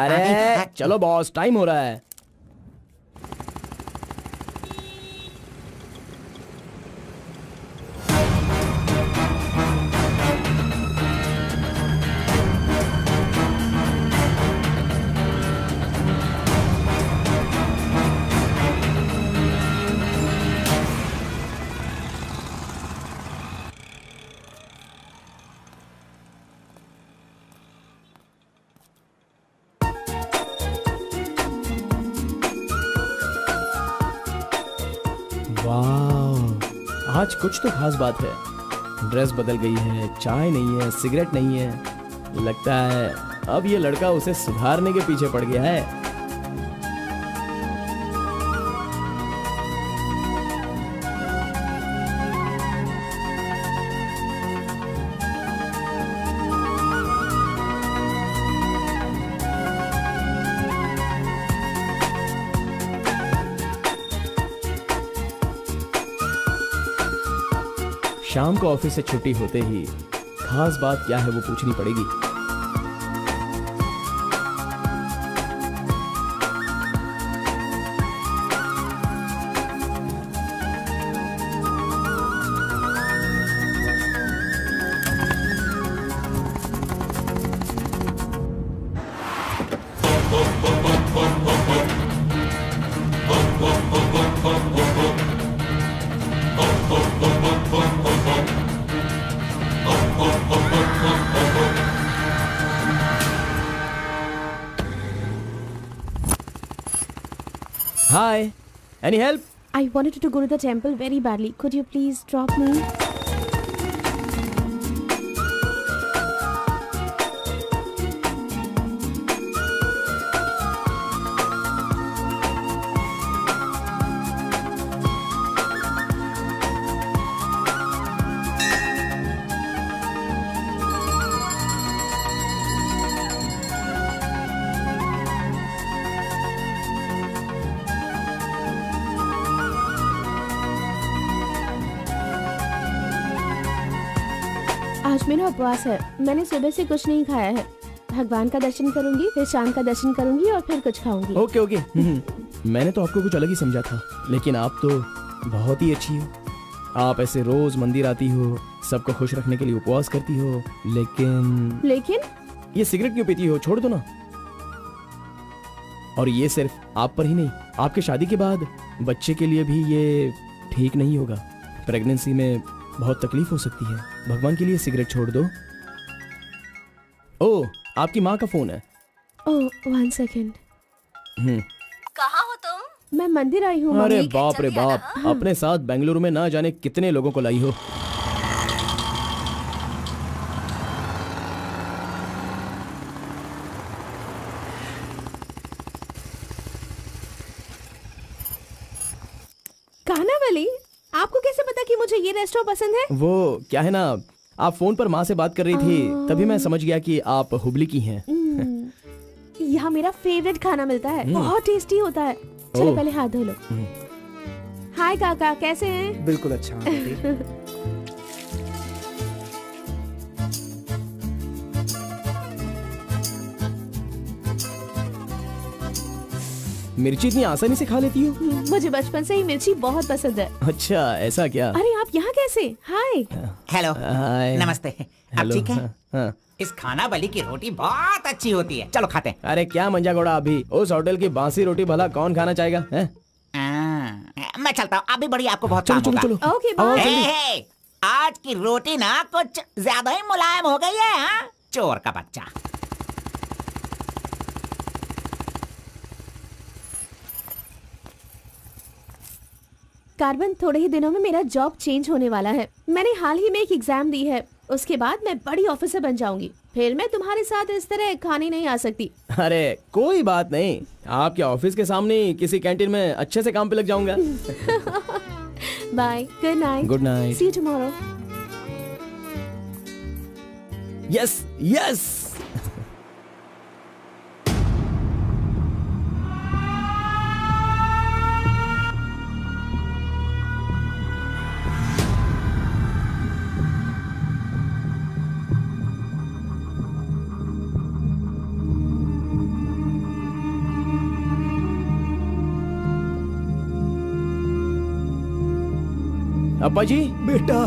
अरे चलो बॉस, टाइम हो रहा है। वाह, आज कुछ तो खास बात है। ड्रेस बदल गई है, चाय नहीं है, सिगरेट नहीं है। लगता है अब ये लड़का उसे सुधारने के पीछे पड़ गया है। शाम को ऑफिस से छुट्टी होते ही खास बात क्या है वो पूछनी पड़ेगी। Hi, any help? I wanted to go to the temple very badly. Could you please drop me? आज मेरा उपवास है। मैंने सुबह से कुछ नहीं खाया है। भगवान का दर्शन करूंगी, फिर शाम का दर्शन करूंगी और फिर कुछ खाऊंगी। ओके। मैंने तो आपको कुछ अलग ही समझा था, लेकिन आप तो बहुत ही अच्छी हो। आप ऐसे रोज मंदिर आती हो, सबको खुश रखने के लिए उपवास करती हो, लेकिन ये सिगरेट क्यों पीती हो? छोड़ दो ना। और ये सिर्फ आप पर ही नहीं, आपके शादी के बाद बच्चे के लिए भी ये ठीक नहीं होगा। प्रेगनेंसी में बहुत तकलीफ हो सकती है। भगवान के लिए सिगरेट छोड़ दो। ओह, आपकी माँ का फोन है। ओह, 1 सेकेंड। कहाँ हो तुम? मैं मंदिर आई हूँ। अरे बाप रे बाप, अपने साथ बेंगलुरु में ना जाने कितने लोगों को लाई हो। कानावली, आपको कैसे पता कि मुझे ये रेस्टोरेंट पसंद है? वो क्या है ना, आप फोन पर माँ से बात कर रही थी, तभी मैं समझ गया कि आप हुबली की हैं। यहाँ मेरा फेवरेट खाना मिलता है, बहुत टेस्टी होता है। चलो ओह। पहले हाथ धो लो। हाय काका, कैसे हैं? बिल्कुल अच्छा आंटी। मिर्ची इतनी आसानी से खा लेती हो? मुझे बचपन से ही मिर्ची बहुत पसंद है। अच्छा, ऐसा क्या? अरे आप यहाँ कैसे? हाय। हेलो, हाय। नमस्ते। आप हेलो, ठीक है? हाँ, हाँ। इस खानावली की रोटी बहुत अच्छी होती है, चलो खाते हैं। अरे क्या मंजा घोड़ा, अभी उस होटल की बासी रोटी भला कौन खाना चाहेगा? हैं? मैं चलता हूँ, अभी बड़ी आपको बहुत चलो काम चलो होगा। चलो। ओके आओ, बाय। जल्दी। हे, आज की रोटी ना कुछ ज्यादा ही मुलायम हो गई है। हाँ? चोर का बच्चा। कार्बन, थोड़े ही दिनों में मेरा जॉब चेंज होने वाला है। मैंने हाल ही में एक एग्जाम दी है, उसके बाद मैं बड़ी ऑफिसर बन जाऊंगी। फिर मैं तुम्हारे साथ इस तरह खाने नहीं आ सकती। अरे कोई बात नहीं, आपके ऑफिस के सामने किसी कैंटीन में अच्छे से काम पे लग जाऊंगा। Bye, good night. Good night. See you tomorrow. Yes yes. अब्बा जी, बेटा,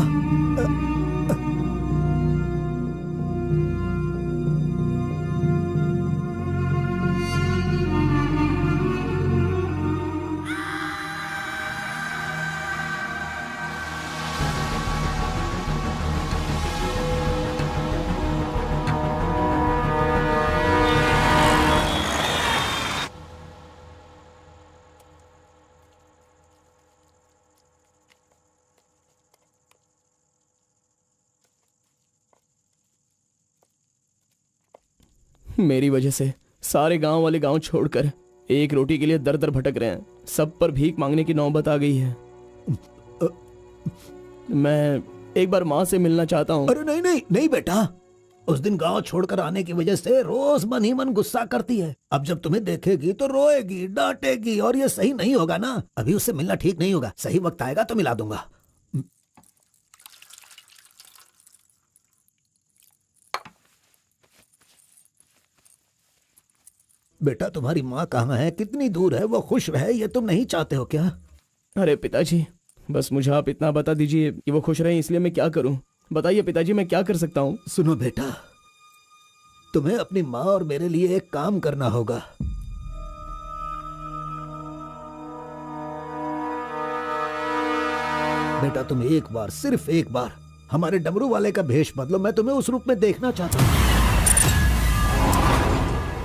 मेरी वजह से सारे गांव वाले गांव छोड़कर एक रोटी के लिए दर दर भटक रहे हैं। सब पर भीख मांगने की नौबत आ गई है। मैं एक बार माँ से मिलना चाहता हूँ। अरे नहीं नहीं नहीं बेटा, उस दिन गांव छोड़कर आने की वजह से रोज मन ही मन गुस्सा करती है। अब जब तुम्हें देखेगी तो रोएगी, डांटेगी, और ये सही नहीं होगा ना। अभी उससे मिलना ठीक नहीं होगा। सही वक्त आएगा तो मिला दूंगा। बेटा, तुम्हारी माँ कहाँ है? कितनी दूर है? वो खुश रहे, ये तुम नहीं चाहते हो क्या? अरे पिताजी, बस मुझे आप इतना बता दीजिए कि वो खुश रहे, इसलिए मैं क्या करूं? बताइए पिताजी, मैं क्या कर सकता हूं? सुनो बेटा, तुम्हें अपनी माँ और मेरे लिए एक काम करना होगा। बेटा, तुम एक बार, सिर्फ एक बार हमारे डमरू वाले का भेष बदलो। मैं तुम्हें उस रूप में देखना चाहता हूँ।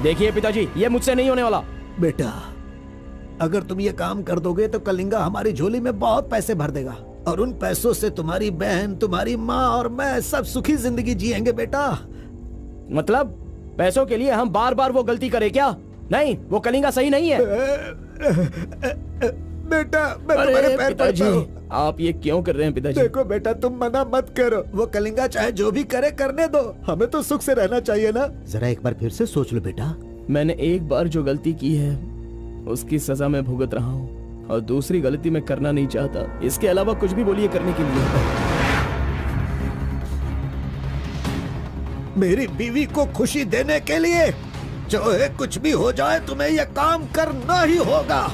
देखिए पिताजी, ये मुझसे नहीं होने वाला। बेटा, अगर तुम ये काम कर दोगे तो कलिंगा हमारी झोली में बहुत पैसे भर देगा, और उन पैसों से तुम्हारी बहन, तुम्हारी माँ और मैं सब सुखी जिंदगी जिएंगे। बेटा, मतलब पैसों के लिए हम बार बार वो गलती करें क्या? नहीं, वो कलिंगा सही नहीं है। बेटा, मैं तुम्हारे पैर पड़ता हूँ। आप ये क्यों कर रहे हैं पिताजी? देखो बेटा, तुम मना मत करो। वो कलिंगा चाहे जो भी करे करने दो, हमें तो सुख से रहना चाहिए ना। जरा एक बार फिर से सोच लो बेटा। मैंने एक बार जो गलती की है उसकी सजा मैं भुगत रहा हूँ, और दूसरी गलती मैं करना नहीं चाहता। इसके अलावा कुछ भी बोलिए करने के लिए। मेरी बीवी को खुशी देने के लिए चाहे कुछ भी हो जाए, तुम्हें यह काम करना ही होगा।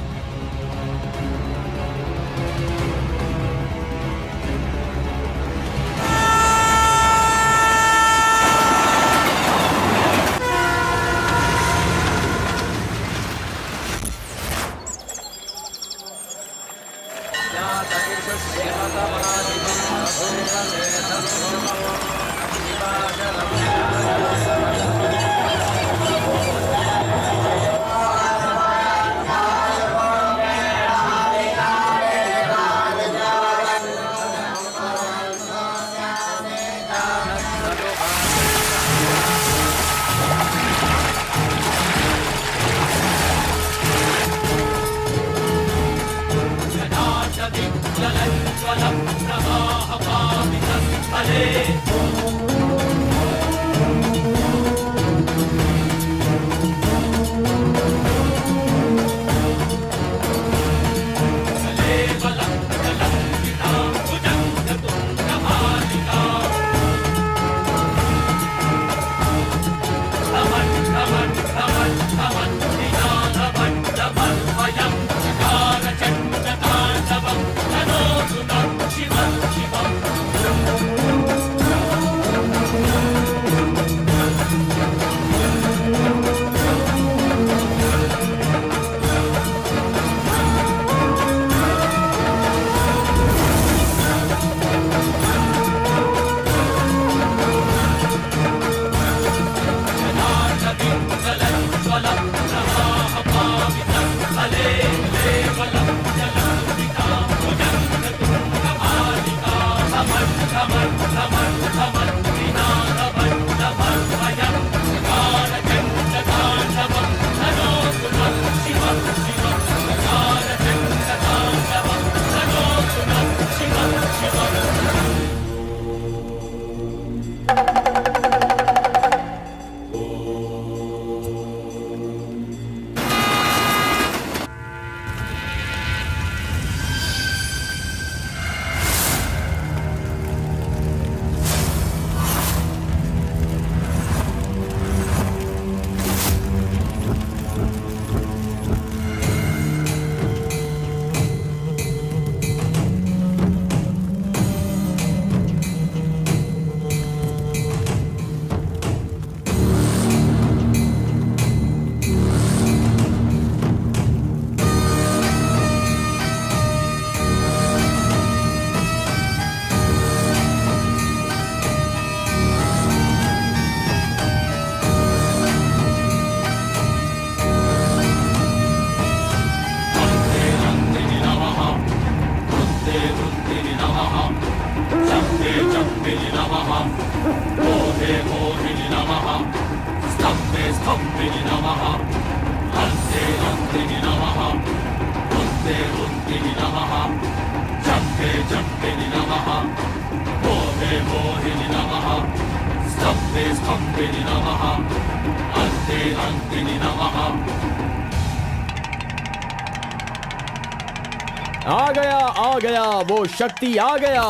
आ गया वो शक्ति, आ गया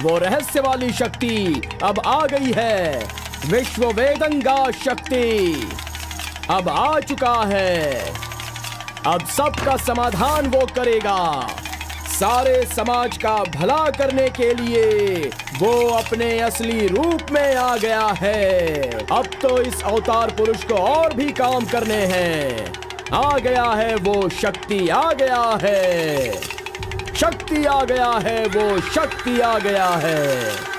वो रहस्य वाली शक्ति। अब आ गई है विश्व वेदंगा शक्ति, अब आ चुका है। अब सबका समाधान वो करेगा, सारे समाज का भला करने के लिए वो अपने असली रूप में आ गया है। अब तो इस अवतार पुरुष को और भी काम करने हैं। आ गया है वो शक्ति, आ गया है शक्ति, आ गया है वो शक्ति, आ गया है।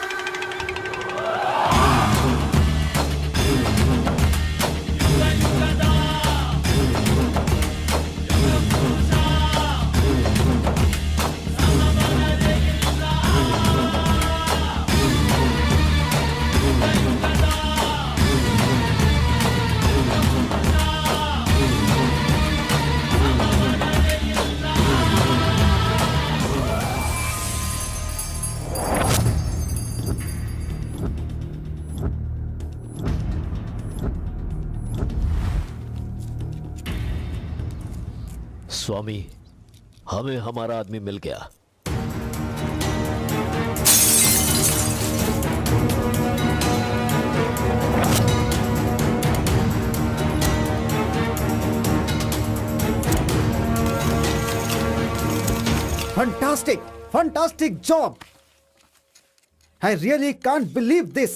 स्वामी, हमें हमारा आदमी मिल गया। Fantastic! Fantastic job! I really can't believe this.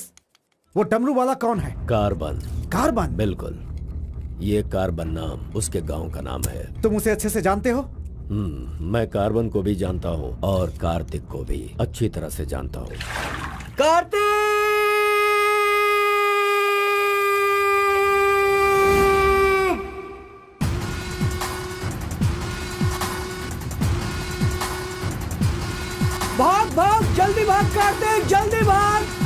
वो डमरू वाला कौन है? कार्बन। कार्बन? बिल्कुल, ये कार्बन नाम उसके गांव का नाम है। तुम उसे अच्छे से जानते हो? मैं कार्बन को भी जानता हूँ और कार्तिक को भी अच्छी तरह से जानता हूँ। कार्तिक! भाग भाग, जल्दी भाग कार्तिक, जल्दी भाग।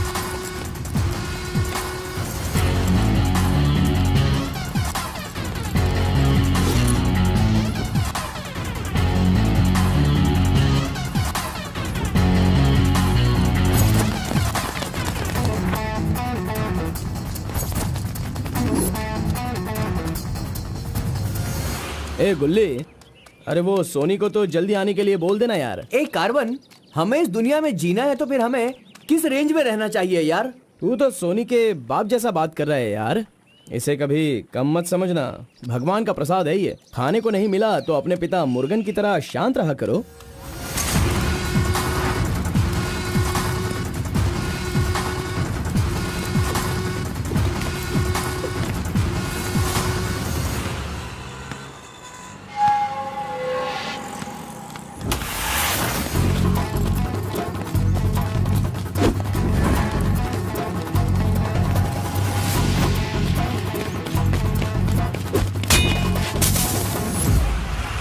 ए गुल्ली, अरे वो सोनी को तो जल्दी आने के लिए बोल देना यार। ए कार्बन, हमें इस दुनिया में जीना है तो फिर हमें किस रेंज में रहना चाहिए यार? तू तो सोनी के बाप जैसा बात कर रहा है यार। इसे कभी कम मत समझना, भगवान का प्रसाद है ये। खाने को नहीं मिला तो अपने पिता मुर्गन की तरह शांत रहा करो।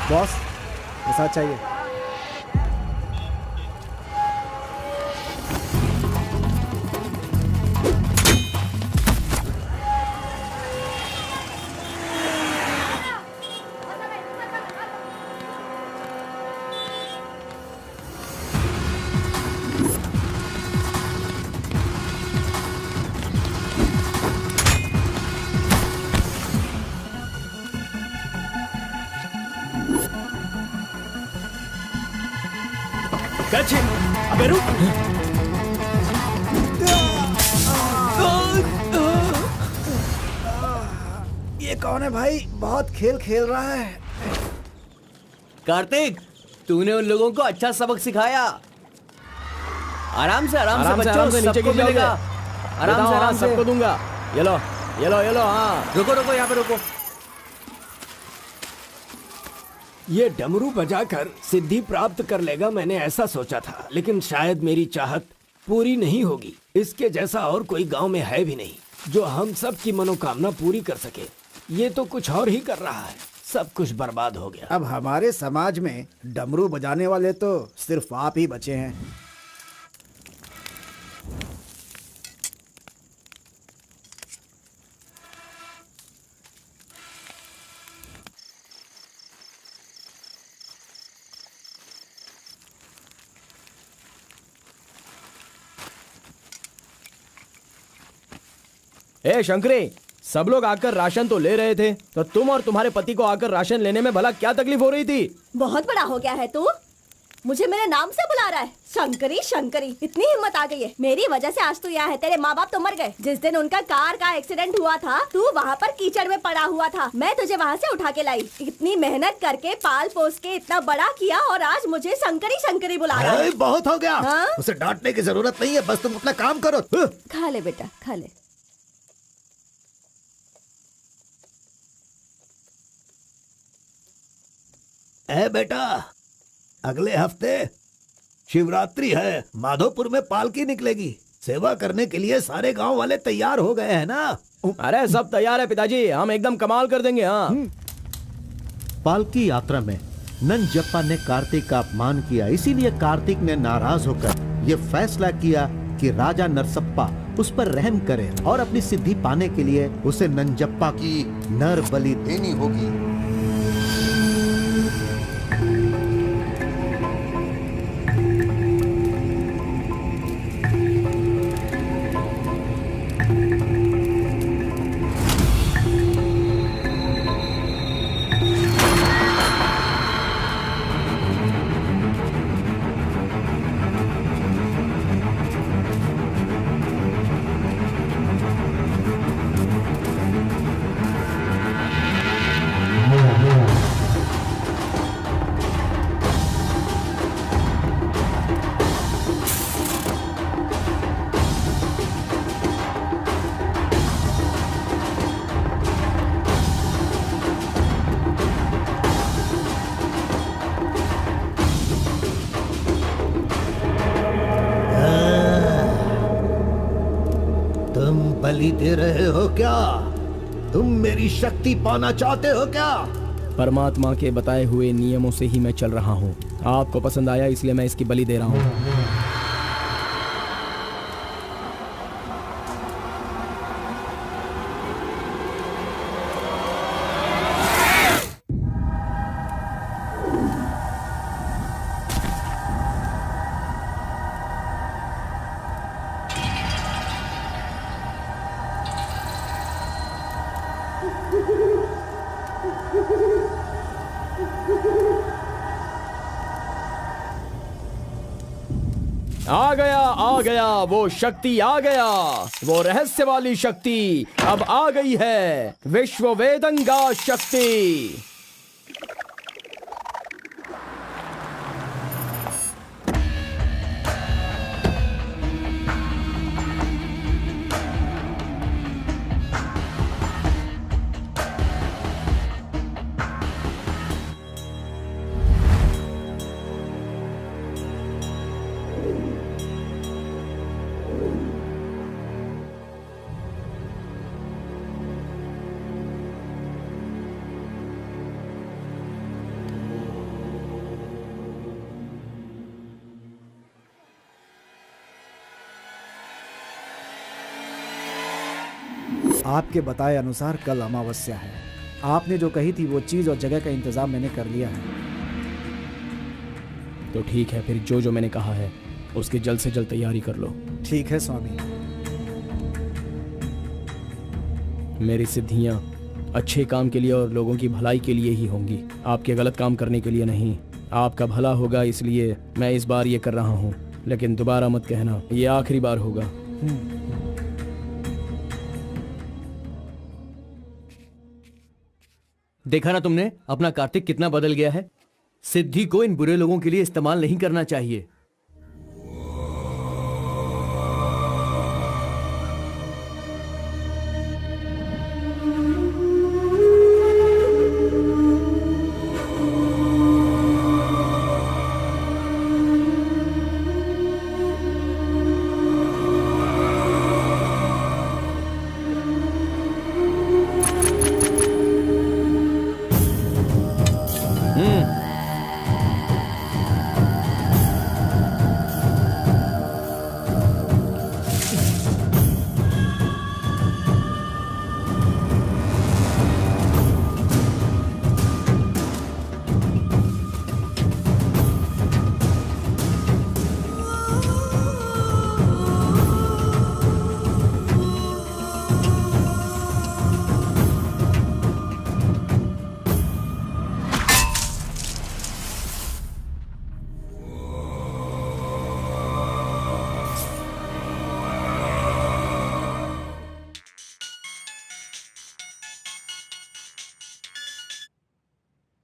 बॉस, ऐसा चाहिए। अबे रुक। ये कौन है भाई? बहुत खेल खेल रहा है। कार्तिक, तूने उन लोगों को अच्छा सबक सिखाया। आराम से बच्चों, नीचे सबको गिर मिलेगा। जाओगे। आराम से सबको दूंगा। ये लो, ये लो, ये लो। हाँ, रुको यहाँ पे रुको। ये डमरू बजाकर सिद्धि प्राप्त कर लेगा, मैंने ऐसा सोचा था, लेकिन शायद मेरी चाहत पूरी नहीं होगी। इसके जैसा और कोई गांव में है भी नहीं जो हम सब की मनोकामना पूरी कर सके। ये तो कुछ और ही कर रहा है, सब कुछ बर्बाद हो गया। अब हमारे समाज में डमरू बजाने वाले तो सिर्फ आप ही बचे हैं। ए शंकरी, सब लोग आकर राशन तो ले रहे थे, तो तुम और तुम्हारे पति को आकर राशन लेने में भला क्या तकलीफ हो रही थी? बहुत बड़ा हो गया है तू, मुझे मेरे नाम से बुला रहा है। शंकरी शंकरी, इतनी हिम्मत आ गई है। मेरी वजह से आज तू यहाँ है। तेरे माँ बाप तो मर गए। जिस दिन उनका कार का एक्सीडेंट हुआ था, तू वहाँ पर कीचड़ में पड़ा हुआ था। मैं तुझे वहाँ से उठा के लाई। इतनी मेहनत करके पाल पोस के इतना बड़ा किया और आज मुझे शंकरी शंकरी बुला रहा है। बहुत हो गया। हाँ? उसे डांटने की जरूरत नहीं है, बस तुम अपना काम करो। खा ले बेटा, खा ले। ए बेटा, अगले हफ्ते शिवरात्रि है, माधोपुर में पालकी निकलेगी। सेवा करने के लिए सारे गांव वाले तैयार हो गए हैं ना? अरे सब तैयार है पिताजी, हम एकदम कमाल कर देंगे। हाँ, पालकी यात्रा में नंजप्पा ने कार्तिक का अपमान किया, इसीलिए कार्तिक ने नाराज होकर यह फैसला किया कि राजा नरसप्पा उस पर रहम करे और अपनी सिद्धि पाने के लिए उसे नंजप्पा की नर बलि देनी होगी। बलि दे रहे हो क्या? तुम मेरी शक्ति पाना चाहते हो क्या? परमात्मा के बताए हुए नियमों से ही मैं चल रहा हूँ। आपको पसंद आया इसलिए मैं इसकी बलि दे रहा हूँ। आ गया वो शक्ति आ गया, वो रहस्य वाली शक्ति अब आ गई है, विश्व वेदंगा शक्ति। आपके बताए अनुसार कल अमावस्या है। आपने जो कही थी वो चीज और जगह का इंतजाम मैंने कर लिया है। तो ठीक है, फिर जो जो मैंने कहा है उसकी जल्द से जल्द तैयारी कर लो। ठीक है स्वामी। मेरी सिद्धियां अच्छे काम के लिए और लोगों की भलाई के लिए ही होंगी, आपके गलत काम करने के लिए नहीं। आपका भला होगा इसलिए मैं इस बार ये कर रहा हूँ, लेकिन दोबारा मत कहना, ये आखिरी बार होगा। देखा ना तुमने अपना कार्तिक कितना बदल गया है। सिद्धि को इन बुरे लोगों के लिए इस्तेमाल नहीं करना चाहिए।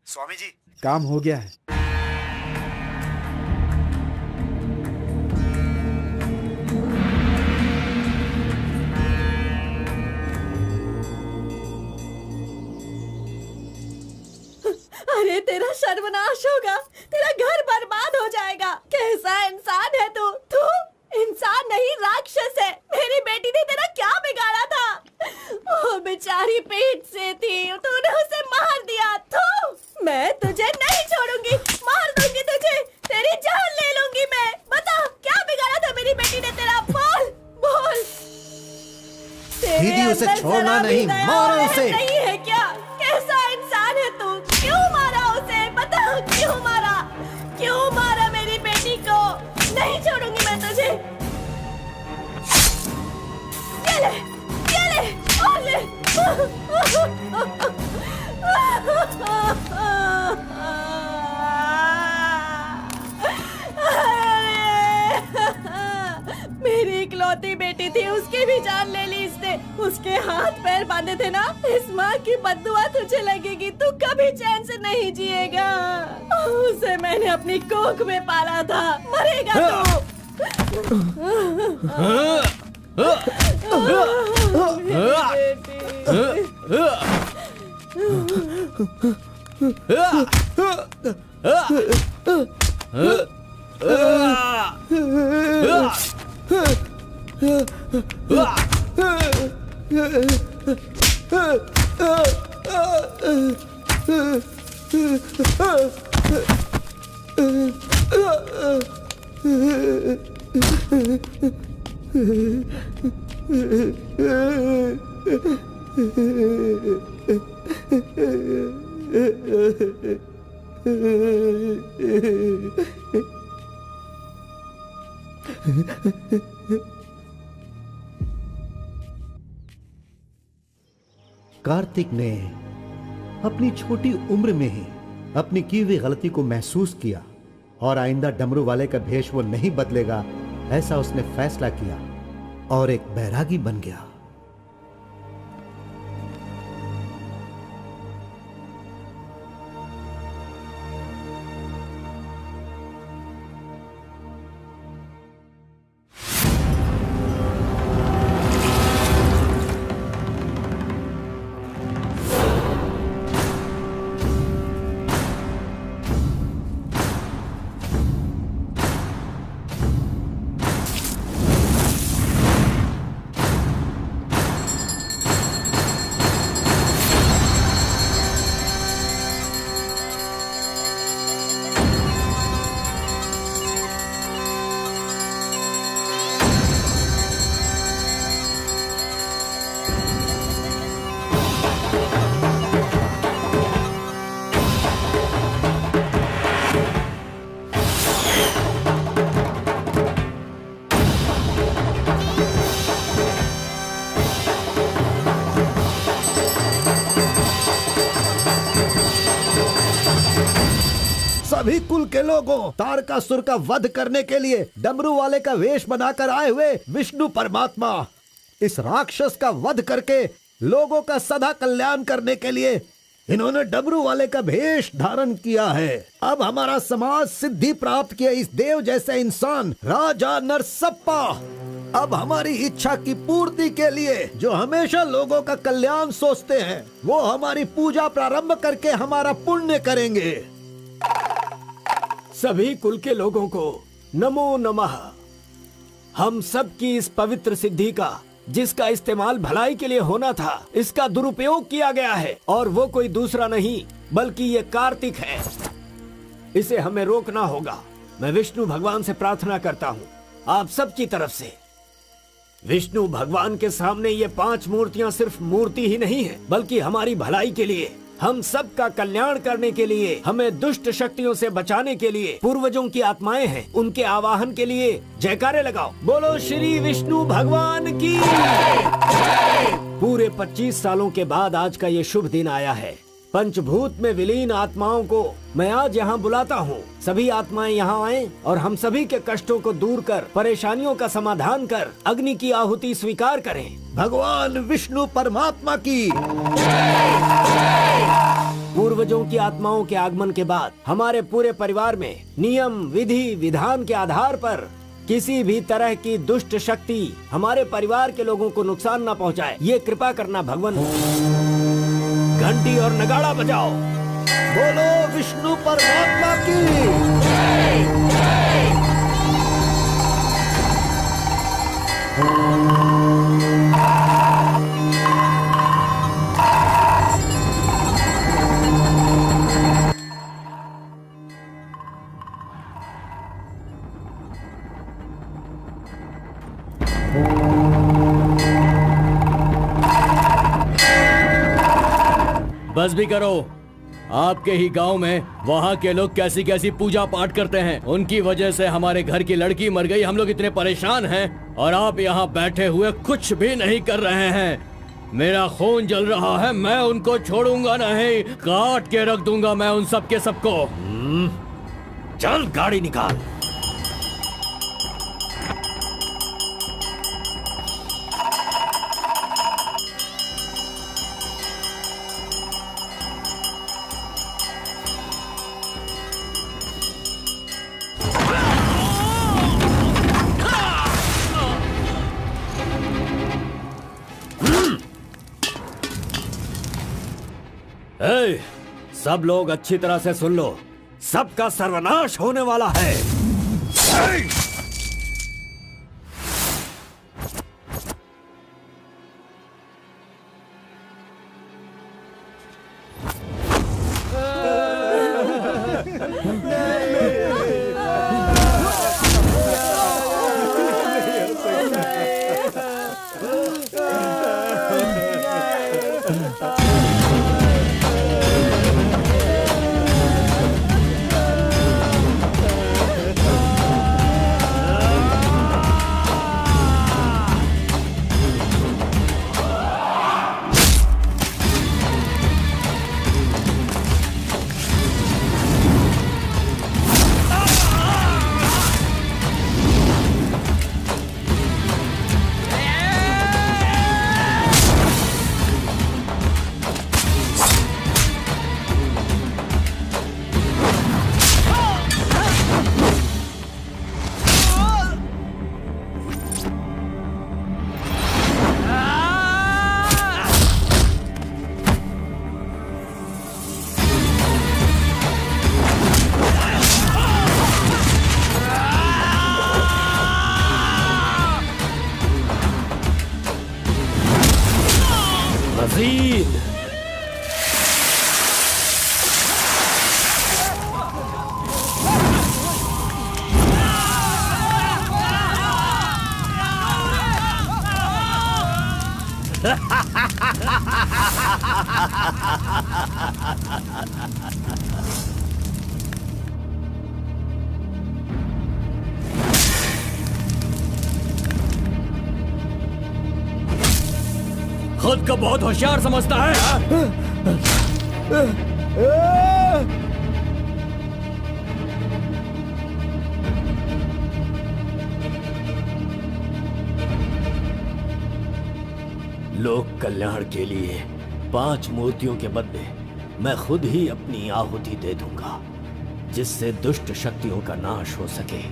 स्वामी जी, काम हो गया है। अरे तेरा सर्वनाश होगा, तेरा घर बर्बाद हो जाएगा। कैसा इंसान है तू? तू इंसान नहीं, राक्षस है। मेरी बेटी ने तेरा क्या बिगाड़ा था? वो बेचारी पेट से थी, तूने उसे मार दिया। तू, मैं तुझे नहीं छोड़ूंगी, मार दूंगी तुझे, तेरी जान ले लूंगी मैं। बता क्या बिगाड़ा था मेरी बेटी ने तेरा? बोल बोल। दीदी, उसे छोड़ना नहीं, मारो उसे। नहीं है क्या? कैसा इंसान है तू? क्यों मारा उसे? बता क्यों मारा? क्यों मारा मेरी बेटी को? नहीं छोड़ूंगी मैं तुझे। ये ले, ये ले, और ले। मेरी इकलौती बेटी थी, उसकी भी जान ले ली इसने। उसके हाथ पैर बांधे थे ना, इस माँ की बद्दुआ तुझे लगेगी, तू कभी चैन से नहीं जिएगा। उसे मैंने अपनी कोख में पाला था, मरेगा तू। कार्तिक ने अपनी छोटी उम्र में ही अपनी की हुई गलती को महसूस किया और आइंदा डमरू वाले का भेष वो नहीं बदलेगा, ऐसा उसने फैसला किया और एक बैरागी बन गया। सभी कुल के लोगों, तारकासुर का वध करने के लिए डमरू वाले का वेश बनाकर आए हुए विष्णु परमात्मा इस राक्षस का वध करके लोगों का सदा कल्याण करने के लिए इन्होंने डमरू वाले का भेष धारण किया है। अब हमारा समाज सिद्धि प्राप्त किया इस देव जैसे इंसान राजा नरसप्पा अब हमारी इच्छा की पूर्ति के लिए जो हमेशा लोगों का कल्याण सोचते हैं वो हमारी पूजा प्रारंभ करके हमारा पुण्य करेंगे। सभी कुल के लोगों को नमो नमः। हम सब की इस पवित्र सिद्धि का जिसका इस्तेमाल भलाई के लिए होना था इसका दुरुपयोग किया गया है और वो कोई दूसरा नहीं बल्कि ये कार्तिक है। इसे हमें रोकना होगा। मैं विष्णु भगवान से प्रार्थना करता हूँ आप सब की तरफ से। विष्णु भगवान के सामने ये 5 मूर्तियाँ सिर्फ मूर्ति ही नहीं है बल्कि हमारी भलाई के लिए, हम सब का कल्याण करने के लिए, हमें दुष्ट शक्तियों से बचाने के लिए, पूर्वजों की आत्माएं हैं उनके आवाहन के लिए जयकारे लगाओ। बोलो श्री विष्णु भगवान की। पूरे 25 सालों के बाद आज का ये शुभ दिन आया है। पंचभूत में विलीन आत्माओं को मैं आज यहाँ बुलाता हूँ। सभी आत्माएं यहाँ आएं और हम सभी के कष्टों को दूर कर, परेशानियों का समाधान कर, अग्नि की आहुति स्वीकार करें। भगवान विष्णु परमात्मा की। पूर्वजों की आत्माओं के आगमन के बाद हमारे पूरे परिवार में नियम, विधि, विधान के आधार पर किसी भी तरह की दुष्ट शक्ति हमारे परिवार के लोगों को नुकसान न पहुंचाए, ये कृपा करना भगवान। घंटी और नगाड़ा बजाओ। बोलो विष्णु परमात्मा की। बस भी करो। आपके ही गांव में वहाँ के लोग कैसी कैसी पूजा पाठ करते हैं। उनकी वजह से हमारे घर की लड़की मर गई। हम लोग इतने परेशान हैं और आप यहाँ बैठे हुए कुछ भी नहीं कर रहे हैं। मेरा खून जल रहा है, मैं उनको छोड़ूंगा नहीं, काट के रख दूंगा मैं उन सब के सबको। चल गाड़ी निकाल। सब लोग अच्छी तरह से सुन लो, सबका सर्वनाश होने वाला है। जीन। खुद को बहुत होशियार समझता है। लोक कल्याण के लिए 5 मूर्तियों के बदले मैं खुद ही अपनी आहुति दे दूंगा, जिससे दुष्ट शक्तियों का नाश हो सके,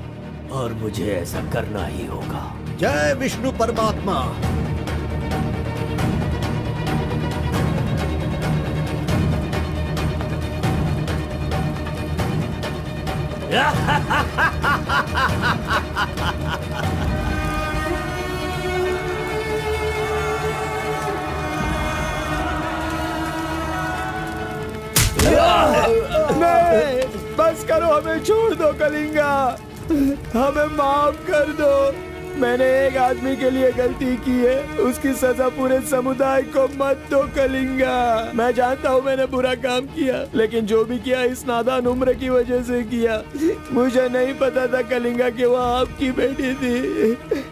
और मुझे ऐसा करना ही होगा। जय विष्णु परमात्मा। नहीं, बस करो, हमें छोड़ दो कलिंगा, हमें माफ कर दो। मैंने एक आदमी के लिए गलती की है, उसकी सजा पूरे समुदाय को मत दो कलिंगा। मैं जानता हूँ मैंने बुरा काम किया, लेकिन जो भी किया इस नादान उम्र की वजह से किया। मुझे नहीं पता था कलिंगा कि वो आपकी बेटी थी।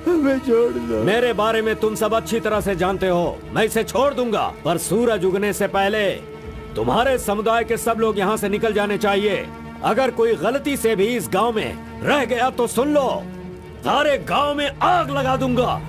हमें छोड़ दो। मेरे बारे में तुम सब अच्छी तरह से जानते हो, मैं इसे छोड़ दूंगा, पर सूरज उगने से पहले तुम्हारे समुदाय के सब लोग यहाँ से निकल जाने चाहिए। अगर कोई गलती से भी इस गांव में रह गया तो सुन लो, सारे गांव में आग लगा दूंगा।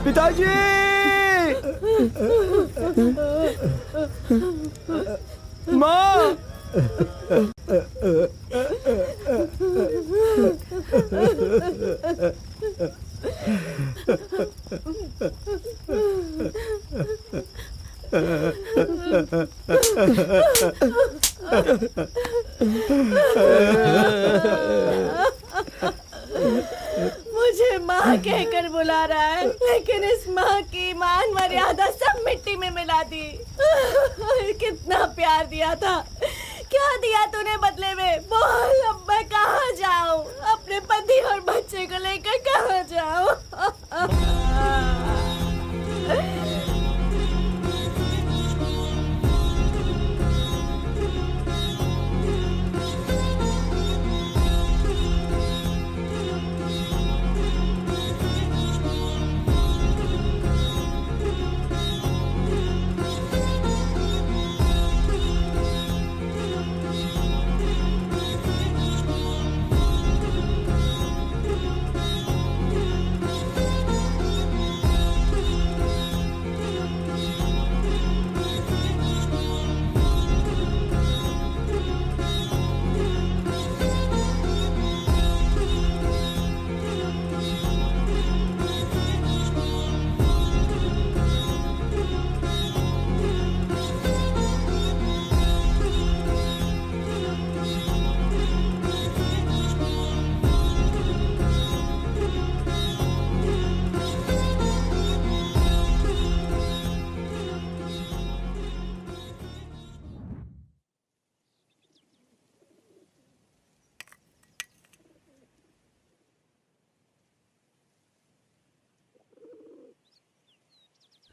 पिताजी! माँ! मुझे माँ कहकर बुला रहा है, लेकिन इस माँ की मान मर्यादा सब मिट्टी में मिला दी। कितना प्यार दिया था, क्या दिया तूने बदले में? बोल, अब मैं कहाँ जाऊँ? अपने पति और बच्चे को लेकर कहाँ जाऊँ?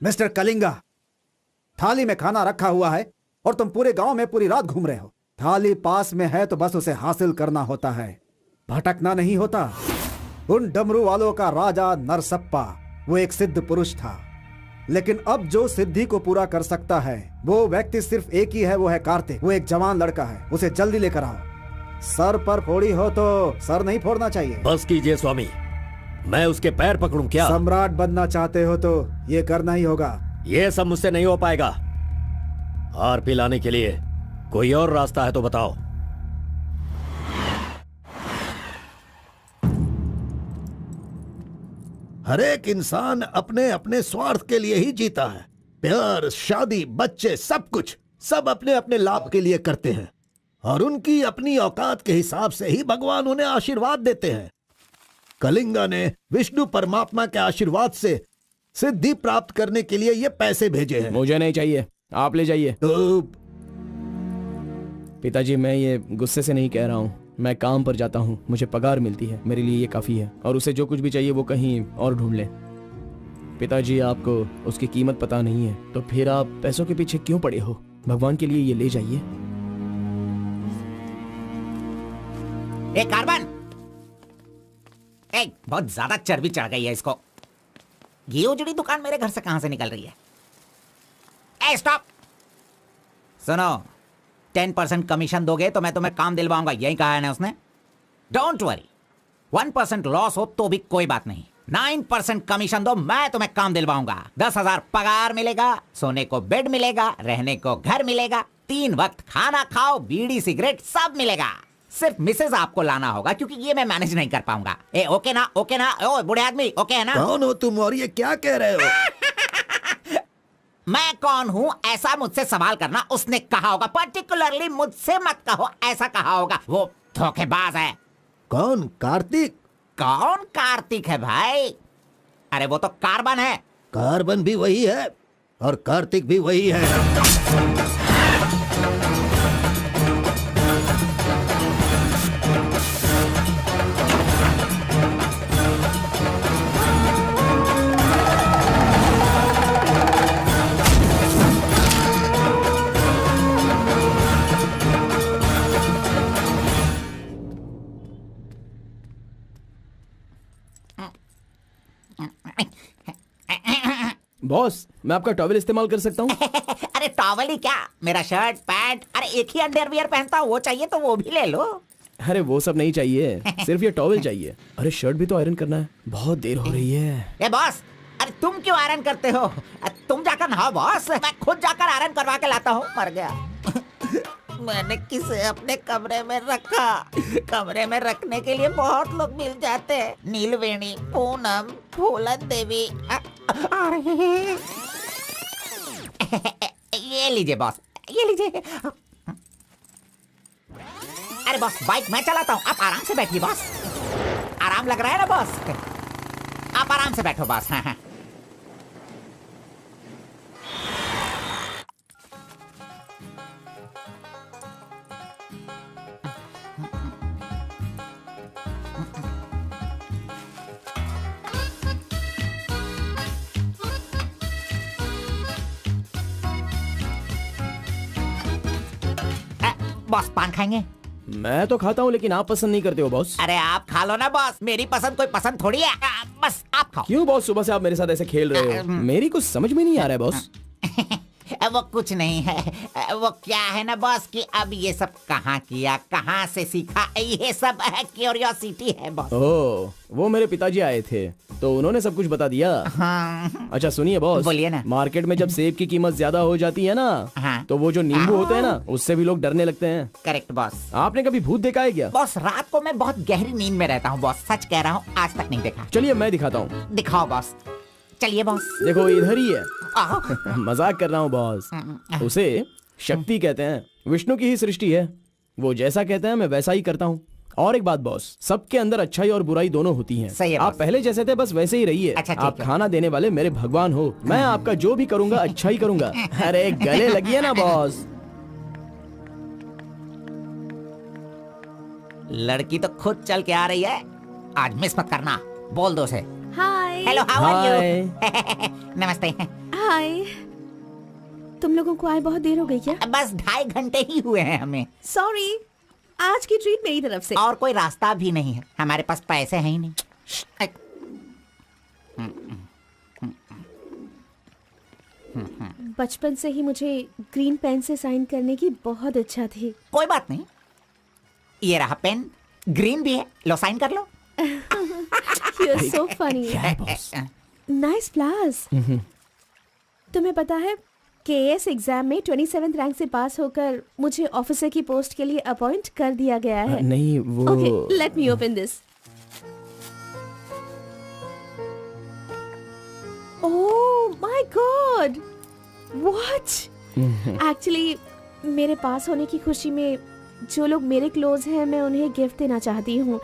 मिस्टर कलिंगा, थाली में खाना रखा हुआ है और तुम पूरे गांव में पूरी रात घूम रहे हो। थाली पास में है तो बस उसे हासिल करना होता है, भटकना नहीं होता। उन डमरू वालों का राजा नरसप्पा वो एक सिद्ध पुरुष था, लेकिन अब जो सिद्धि को पूरा कर सकता है वो व्यक्ति सिर्फ एक ही है, वो है कार्तिक। वो एक जवान लड़का है, उसे जल्दी लेकर आओ। सर पर फोड़ी हो तो सर नहीं फोड़ना चाहिए। बस कीजिए स्वामी, मैं उसके पैर पकड़ूं क्या? सम्राट बनना चाहते हो तो ये करना ही होगा। ये सब मुझसे नहीं हो पाएगा। हार पिलाने के लिए कोई और रास्ता है तो बताओ। हर एक इंसान अपने अपने स्वार्थ के लिए ही जीता है। प्यार, शादी, बच्चे, सब कुछ सब अपने अपने लाभ के लिए करते हैं और उनकी अपनी औकात के हिसाब से ही भगवान उन्हें आशीर्वाद देते हैं। कलिंगा ने विष्णु परमात्मा के आशीर्वाद से सिद्धि प्राप्त करने के लिए ये पैसे भेजे हैं। मुझे नहीं चाहिए, आप ले जाइए। तो पिताजी, मैं ये गुस्से से नहीं कह रहा हूँ। मैं काम पर जाता हूँ, मुझे पगार मिलती है, मेरे लिए ये काफी है। और उसे जो कुछ भी चाहिए वो कहीं और ढूंढ ले। पिताजी, आपको उसकी कीमत पता नहीं है तो फिर आप पैसों के पीछे क्यों पड़े हो? भगवान के लिए ये ले जाइए। ए कार्बन, बहुत ज्यादा चर्बी चढ़ गई है इसको। ये उजड़ी दुकान मेरे घर से कहां से निकल रही है? ए स्टॉप! सुनो, 10% कमीशन दोगे तो मैं तुम्हें काम दिलवाऊंगा, यही कहा है ना उसने। डोंट वरी, 1% लॉस हो तो भी कोई बात नहीं। 9% कमीशन दो, मैं तुम्हें काम दिलवाऊंगा। 10,000 पगार मिलेगा, सोने को बेड मिलेगा, रहने को घर मिलेगा, 3 वक्त खाना खाओ, बीड़ी सिगरेट सब मिलेगा। सिर्फ मिसेज आपको लाना होगा क्योंकि ये मैं मैनेज नहीं कर पाऊंगा। ए ओके ना? ओके ना? ओ बूढ़े आदमी, ओके है ना? कौन हो तुम और ये क्या कह रहे हो? मैं कौन हूँ ऐसा मुझसे सवाल करना उसने कहा होगा। पर्टिकुलरली मुझसे मत कहो, ऐसा कहा होगा। वो धोखेबाज है। कौन? कार्तिक? कौन कार्तिक है भाई? अरे वो तो कार्बन है। कार्बन भी वही है और कार्तिक भी वही है। बॉस, मैं आपका टॉवेल इस्तेमाल कर सकता हूँ? अरे टॉवल ही क्या, मेरा शर्ट पैंट, अरे एक ही अंडरवियर पहनता हूँ, वो चाहिए तो वो भी ले लो। अरे वो सब नहीं चाहिए, सिर्फ ये टॉवेल चाहिए। अरे शर्ट भी तो आयरन करना है, बहुत देर हो रही है। ए बॉस, अरे तुम क्यों आयरन करते हो? तुम जाकर नहाओ बॉस, मैं खुद जाकर आयरन करवा के लाता हूँ। मर गया। मैंने किसे अपने कमरे में रखा? कमरे में रखने के लिए बहुत लोग मिल जाते हैं। नीलवेणी, पूनम, फूलन देवी। ये लीजिए बॉस, ये लीजिए। अरे बॉस, बाइक मैं चलाता हूँ, आप आराम से बैठिए बॉस। आराम लग रहा है ना बॉस? आप आराम से बैठो बॉस। हाँ। बॉस पान खाएंगे? मैं तो खाता हूँ लेकिन आप पसंद नहीं करते हो बॉस। अरे आप खा लो ना बॉस, मेरी पसंद कोई पसंद थोड़ी है। बस आप खाओ। क्यों बॉस, सुबह से आप मेरे साथ ऐसे खेल रहे हो? मेरी कुछ समझ में नहीं आ रहा है बॉस। वो कुछ नहीं है, वो क्या है ना बॉस कि अब ये सब कहाँ किया, कहाँ से सीखा, ये सब क्यूरियोसिटी है बॉस। ओह, वो मेरे पिताजी आए थे तो उन्होंने सब कुछ बता दिया। हाँ। अच्छा सुनिए बॉस, बोलिए ना। मार्केट में जब सेब की कीमत ज्यादा हो जाती है ना, हाँ। तो वो जो नींबू होते हैं ना, उससे भी लोग डरने लगते हैं। Correct boss. आपने कभी भूत देखा है क्या? बॉस रात को मैं बहुत गहरी नींद में रहता हूँ बॉस, सच कह रहा हूँ, आज तक नहीं देखा। चलिए मैं दिखाता हूँ। दिखाओ बॉस। चलिए बॉस। देखो इधर ही है। आओ। मजाक कर रहा हूँ बॉस। उसे शक्ति कहते हैं, विष्णु की ही सृष्टि है। वो जैसा कहते हैं मैं वैसा ही करता हूँ। और एक बात बॉस, सबके अंदर अच्छाई और बुराई दोनों होती हैं। सही है आप बॉस। पहले जैसे थे बस वैसे ही रहिए। अच्छा, ठीक आप है। खाना देने वाले मेरे भगवान हो, मैं आपका जो भी करूंगा अच्छा ही करूंगा। अरे गले लगिए ना बॉस। लड़की तो खुद चल के आ रही है, आज मिस मत करना, बोल दो से। Hi. Hello, how are hi. You? नमस्ते। हाय। तुम लोगों को आए बहुत देर हो गई क्या? बस 2.5 घंटे ही हुए हैं हमें, सॉरी, आज की ट्रीट मेरी तरफ से। और कोई रास्ता भी नहीं है, हमारे पास पैसे हैं ही नहीं। बचपन से ही मुझे ग्रीन पेन से साइन करने की बहुत इच्छा थी। कोई बात नहीं, ये रहा पेन, ग्रीन भी है, लो साइन कर लो। You are so funny. Nice flowers. तुम्हें पता है केएस एग्जाम में 27th रैंक से पास होकर मुझे ऑफिसर की पोस्ट के लिए अपॉइंट कर दिया गया है। नहीं वो okay, let me open this. Oh my God, what? Actually मेरे पास होने की खुशी में जो लोग मेरे क्लोज हैं मैं उन्हें गिफ्ट देना चाहती हूँ,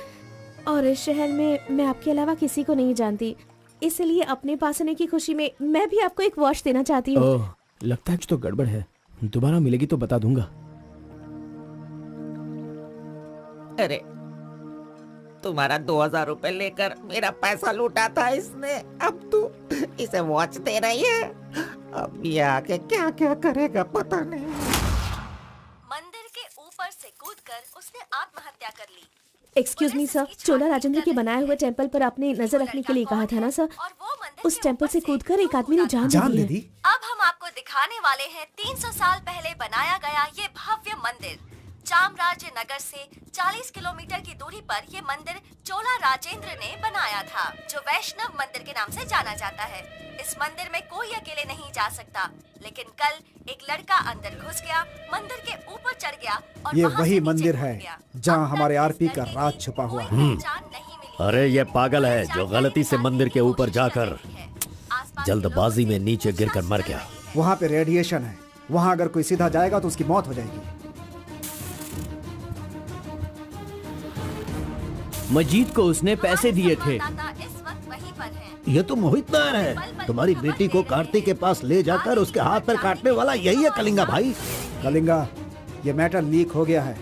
और इस शहर में मैं आपके अलावा किसी को नहीं जानती, इसलिए अपने पास होने की खुशी में मैं भी आपको एक वॉच देना चाहती हूँ। ओह, लगता है कुछ तो गड़बड़ है। दोबारा मिलेगी तो बता दूंगा। अरे, तुम्हारा 2000 रुपए लेकर मेरा पैसा लूटा था इसने, अब तू इसे वॉच दे रही है। अब ये आके क्या क्या करेगा पता नहीं। मंदिर के ऊपर से कूदकर उसने आत्महत्या कर ली। एक्सक्यूज मी सर, चोला राजेंद्र के बनाए हुए टेंपल पर आपने नजर रखने के लिए कहा था ना सर? और वो मंदिर उस के टेंपल ऊपर से कूदकर एक आदमी ने जान ले ली दी। है। अब हम आपको दिखाने वाले हैं 300 साल पहले बनाया गया ये भव्य मंदिर। चामराज नगर से 40 किलोमीटर की दूरी पर ये मंदिर चोला राजेंद्र ने बनाया था, जो वैष्णव मंदिर के नाम से जाना जाता है। इस मंदिर में कोई अकेले नहीं जा सकता, लेकिन कल एक लड़का अंदर घुस गया, मंदिर के ऊपर चढ़ गया और ये वहां से वही नीचे मंदिर कूद है गया। जहाँ अब तक हमारे इस आरपी का लड़के राज की छुपा हुआ कोई है। पहचान नहीं मिली। अरे ये पागल है जो गलती से मंदिर के ऊपर जाकर जल्दबाजी में नीचे गिरकर मर गया। वहाँ पे रेडिएशन है, वहाँ अगर कोई सीधा जाएगा तो उसकी मौत हो जाएगी। मजीद को उसने पैसे दिए थे। इस वक्त वहीं पर है। ये तो मोहित नायर है। तुम्हारी बेटी को कार्तिक के पास ले जाकर उसके हाथ पर काटने वाला यही है कलिंगा भाई। कलिंगा, ये मैटर लीक हो गया है,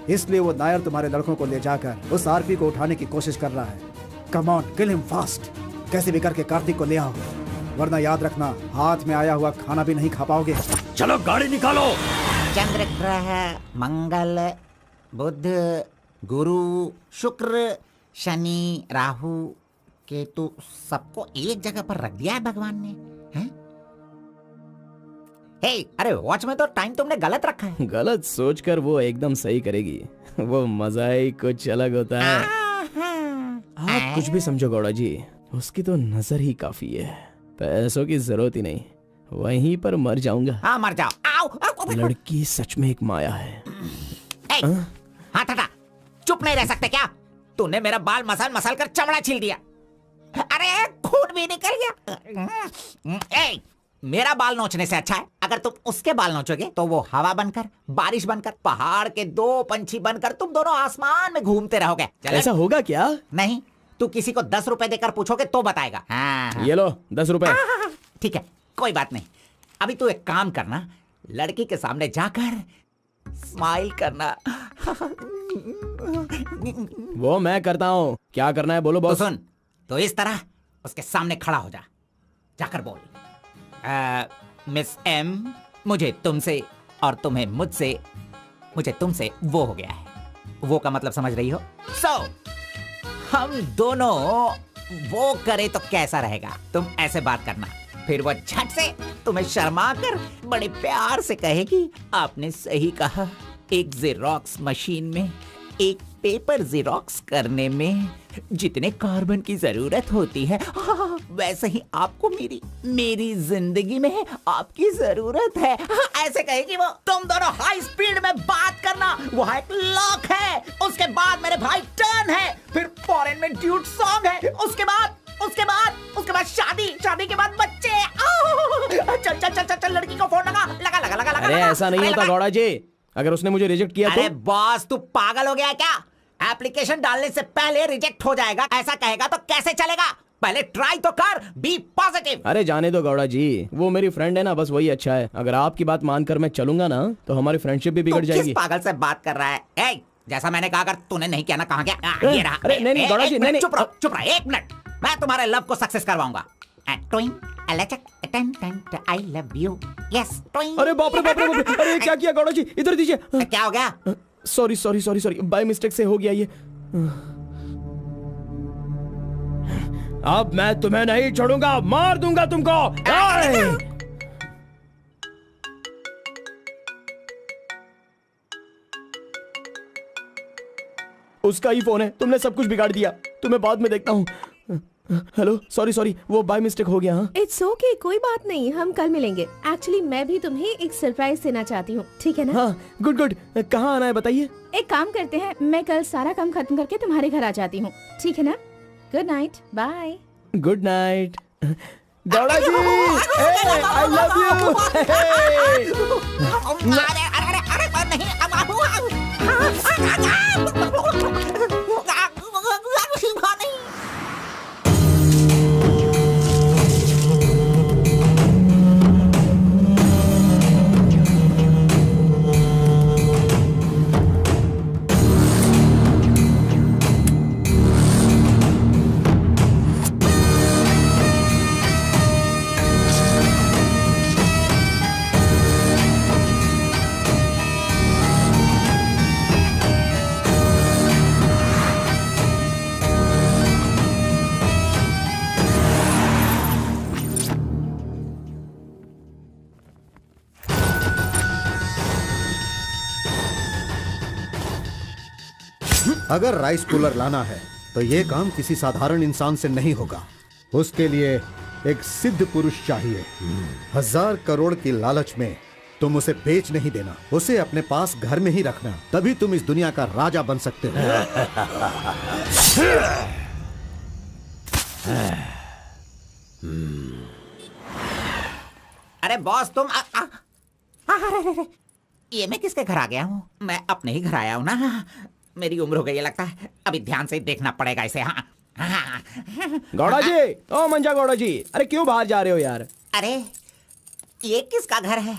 इसलिए वो नायर तुम्हारे लड़कों को ले जाकर उस आरपी को उठाने की कोशिश कर रहा है। Come on, kill him fast. कैसे भी करके कार्तिक को ले आओ, वरना याद रखना हाथ में आया हुआ खाना भी नहीं खा पाओगे। चलो गाड़ी निकालो। चंद्र ग्रह, मंगल, बुध, गुरु, शुक्र, शनि, राहु, केतु, सबको एक जगह पर रख दिया है भगवान ने, हैं? हे, अरे वॉच में तो टाइम तुमने गलत रखा है। गलत सोचकर वो एकदम सही करेगी। वो मजा ही कुछ अलग होता है। आप कुछ भी समझो गौड़ा जी, उसकी तो नजर ही काफी है, पैसों की जरूरत ही नहीं। वहीं पर मर जाऊंगा। हाँ, मर जाओ। आओ, आओ, लड़की सच में एक माया है। हाँ टाटा, चुप नहीं रह सकते क्या? तूने मेरा बाल मसल मसल कर चमड़ा छील दिया। अरे खून भी निकल गया। ए, मेरा बाल नोचने से अच्छा है अगर तुम उसके बाल नोचोगे तो वो हवा बनकर, बारिश बनकर, पहाड़ के 2 पंछी बनकर तुम दोनों आसमान में घूमते रहोगे। चले? ऐसा होगा क्या? नहीं, तू किसी को 10 रुपए देकर पूछोगे तो बताएगा। हाँ, ये लो 10 रुपए। ठीक है, कोई बात नहीं। अभी तू एक काम करना, लड़की के सामने जाकर स्माइल करना। वो मैं करता हूँ, क्या करना है बोलो तो बॉस। सुन, तो इस तरह उसके सामने खड़ा हो जा, जाकर बोल, मिस एम, मुझे तुमसे और तुम्हें मुझसे, मुझे तुमसे वो हो गया है। वो का मतलब समझ रही हो? हम दोनों वो करे तो कैसा रहेगा? तुम ऐसे बात करना, फिर वो झट से तुम्हें शर्मा कर बड़े प्यार से कहेगी, आपने सही कहा, एक जेरोक्स मशीन में एक पेपर जेरोक्स करने में जितने कार्बन की जरूरत होती है, वैसे ही आपको मेरी जिंदगी में आपकी जरूरत है। ऐसे कहेगी वो। तुम दोनों हाई स्पीड में बात करना, वहाँ एक लॉक है, उसके बाद मेरे भाई टर्न है, फिर फॉरेन में ड्यूट सॉन्ग है, उसके बाद शादी के बाद बच्चे। चल लड़की को फोन लगा। अरे ऐसा नहीं होता गौड़ा जी, अगर उसने मुझे रिजेक्ट किया अरे तो? बॉस, तू पागल हो गया है क्या? एप्लीकेशन डालने से पहले रिजेक्ट हो जाएगा, ऐसा कहेगा तो कैसे चलेगा? पहले ट्राई तो कर, बी पॉजिटिव। अरे जाने दो गौड़ा जी, वो मेरी फ्रेंड है ना, बस वही अच्छा है। अगर आपकी बात मानकर मैं चलूंगा ना तो हमारी फ्रेंडशिप भी बिगड़ जाएगी। किस पागल से बात कर रहा है? ए, जैसा मैंने कहा, अगर तूने नहीं किया ना, कहाँ गया? ये रहा। अरे नहीं गौड़ा जी, नहीं। चुप रहो, 1 मिनट। मैं तुम्हारे लव को सक्सेस करवाऊंगा। ट्विंग आई लव यू। यस ट्विंग। अरे बाप रे बाप रे बाप रे, अरे ये क्या किया गौड़ा जी, इधर दीजिए। क्या हो गया? Sorry sorry sorry sorry, by mistake से हो गया ये। अब मैं तुम्हें नहीं छोड़ूंगा, मार दूंगा तुमको। आए! उसका ही फोन है, तुमने सब कुछ बिगाड़ दिया। तुम्हें बाद में देखता हूँ। हेलो, सॉरी सॉरी, वो बाय मिस्टेक हो गया। हाँ इट्स ओके, कोई बात नहीं, हम कल मिलेंगे। एक्चुअली मैं भी तुम्हें एक सरप्राइज देना चाहती हूँ, ठीक है ना? हाँ गुड गुड, कहाँ आना है बताइए। एक काम करते हैं, मैं कल सारा काम खत्म करके तुम्हारे घर आ जाती हूँ, ठीक है ना? Good night, bye. Good night Gowda ji, I love you. अरे नहीं, अगर राइस कूलर लाना है तो यह काम किसी साधारण इंसान से नहीं होगा। उसके लिए एक सिद्ध पुरुष चाहिए। 1000 करोड़ की लालच में तुम उसे बेच नहीं देना, उसे अपने पास घर में ही रखना, तभी तुम इस दुनिया का राजा बन सकते हो। अरे बॉस तुम ये मैं किसके घर आ गया हूँ? मैं अपने ही घर आया हूँ ना। मेरी उम्र हो गई है लगता है, अभी ध्यान से देखना पड़ेगा इसे। हाँ गौड़ा जी, ओ मंजा गौड़ा जी, अरे क्यों बाहर जा रहे हो यार? अरे ये किसका घर है?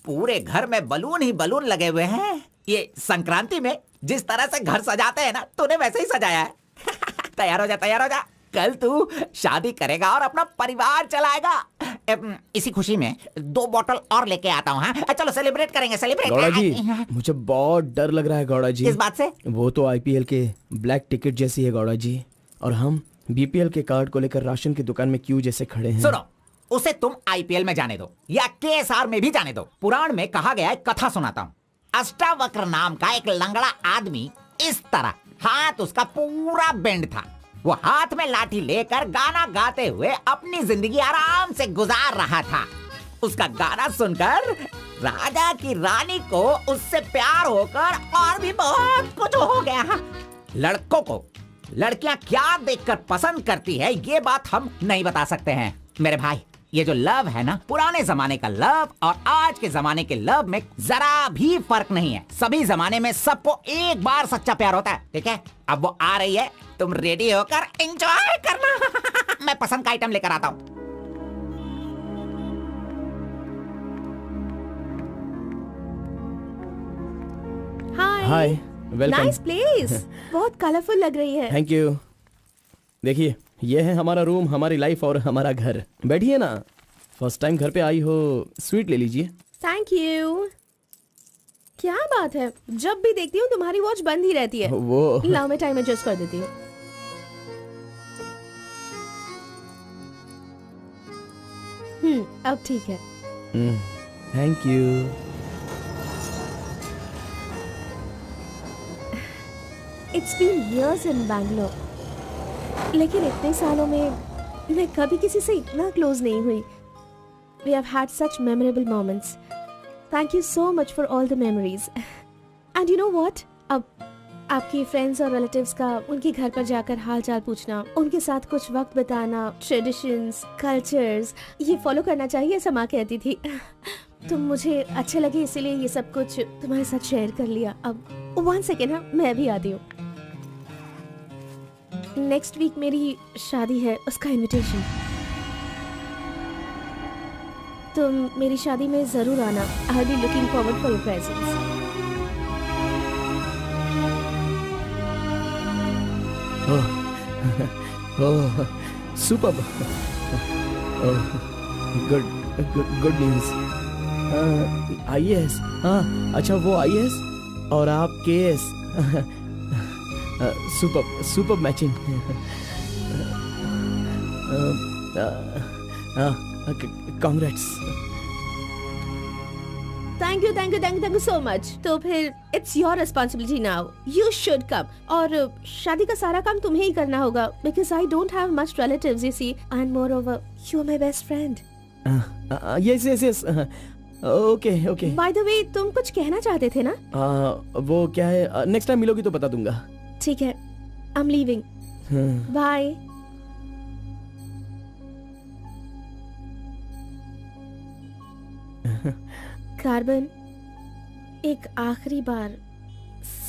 पूरे घर में बलून ही बलून लगे हुए हैं। ये संक्रांति में जिस तरह से घर सजाते हैं ना, तूने वैसे ही सजाया है। तैयार हो जा, तैयार हो जा, कल तू शादी करेगा और अपना परिवार चलाएगा। इसी खुशी में 2 बॉटल और लेके आता हूँ। हाँ चलो सेलिब्रेट करेंगे, सेलिब्रेट। गौड़ा जी, मुझे बहुत डर लग रहा है गौड़ा जी। इस बात से? वो तो आईपीएल के ब्लैक टिकट जैसी है गौड़ा जी, और हम बीपीएल के कार्ड को लेकर राशन की दुकान में क्यों जैसे खड़े हैं। सुनो, उसे तुम आईपीएल में जाने दो या केएसआर में भी जाने दो। पुराण में कहा गया है, कथा सुनाता हूँ। अष्टावक्र नाम का एक लंगड़ा आदमी, इस तरह हाथ उसका पूरा बेंड था। वो हाथ में लाठी लेकर गाना गाते हुए अपनी जिंदगी आराम से गुजार रहा था। उसका गाना सुनकर राजा की रानी को उससे प्यार होकर और भी बहुत कुछ हो गया। लड़कों को लड़कियां क्या देखकर पसंद करती है, ये बात हम नहीं बता सकते हैं मेरे भाई। ये जो लव है ना, पुराने जमाने का लव और आज के जमाने के लव में जरा भी फर्क नहीं है। सभी जमाने में सबको एक बार सच्चा प्यार होता है, ठीक है? अब वो आ रही है, तुम रेडी होकर एंजॉय करना। मैं पसंद का आइटम लेकर आता हूँ। हाय, वेलकम। नाइस प्लेस, बहुत कलरफुल लग रही है। Thank you. देखिए, ये है हमारा रूम, हमारी लाइफ और हमारा घर। बैठिए ना, फर्स्ट टाइम घर पे आई हो, स्वीट ले लीजिए। Thank you. क्या बात है, जब भी देखती हूँ तुम्हारी वॉच बंद ही रहती है। वो लाओ मैं टाइम एडजस्ट कर देती हूँ। अब ठीक है। Thank you. It's been years in Bangalore, लेकिन इतने सालों में मैं कभी किसी से इतना क्लोज नहीं हुई। We have had such memorable moments. Thank you so much for all the memories. And you know what? अब आपके फ्रेंड्स और रिलेटिव्स का उनके घर पर जाकर हाल चाल पूछना, उनके साथ कुछ वक्त बिताना, ट्रेडिशंस, कल्चर्स, ये फॉलो करना चाहिए, ऐसा माँ कहती थी। तो मुझे अच्छे लगे, इसीलिए ये सब कुछ तुम्हारे साथ शेयर कर लिया। अब 1 सेकेंड, हाँ मैं भी आती हूँ। नेक्स्ट वीक मेरी शादी है, उसका इनविटेशन। तुम मेरी शादी में जरूर आना। I will be looking forward for your presence. Oh super, good news. IAS, हाँ अच्छा वो IAS और आप KS। Super matching. Congrats. Thank you so much. तो फिर it's your responsibility now, you should come. और शादी का सारा काम तुम्हें ही करना होगा, because I don't have much relatives you see, and moreover you are my best friend. Yes okay. By the वे, तुम कुछ कहना चाहते थे ना? वो क्या है, नेक्स्ट टाइम मिलोगी तो बता दूंगा। ठीक है, I am leaving, bye. Carbon, एक आखिरी बार,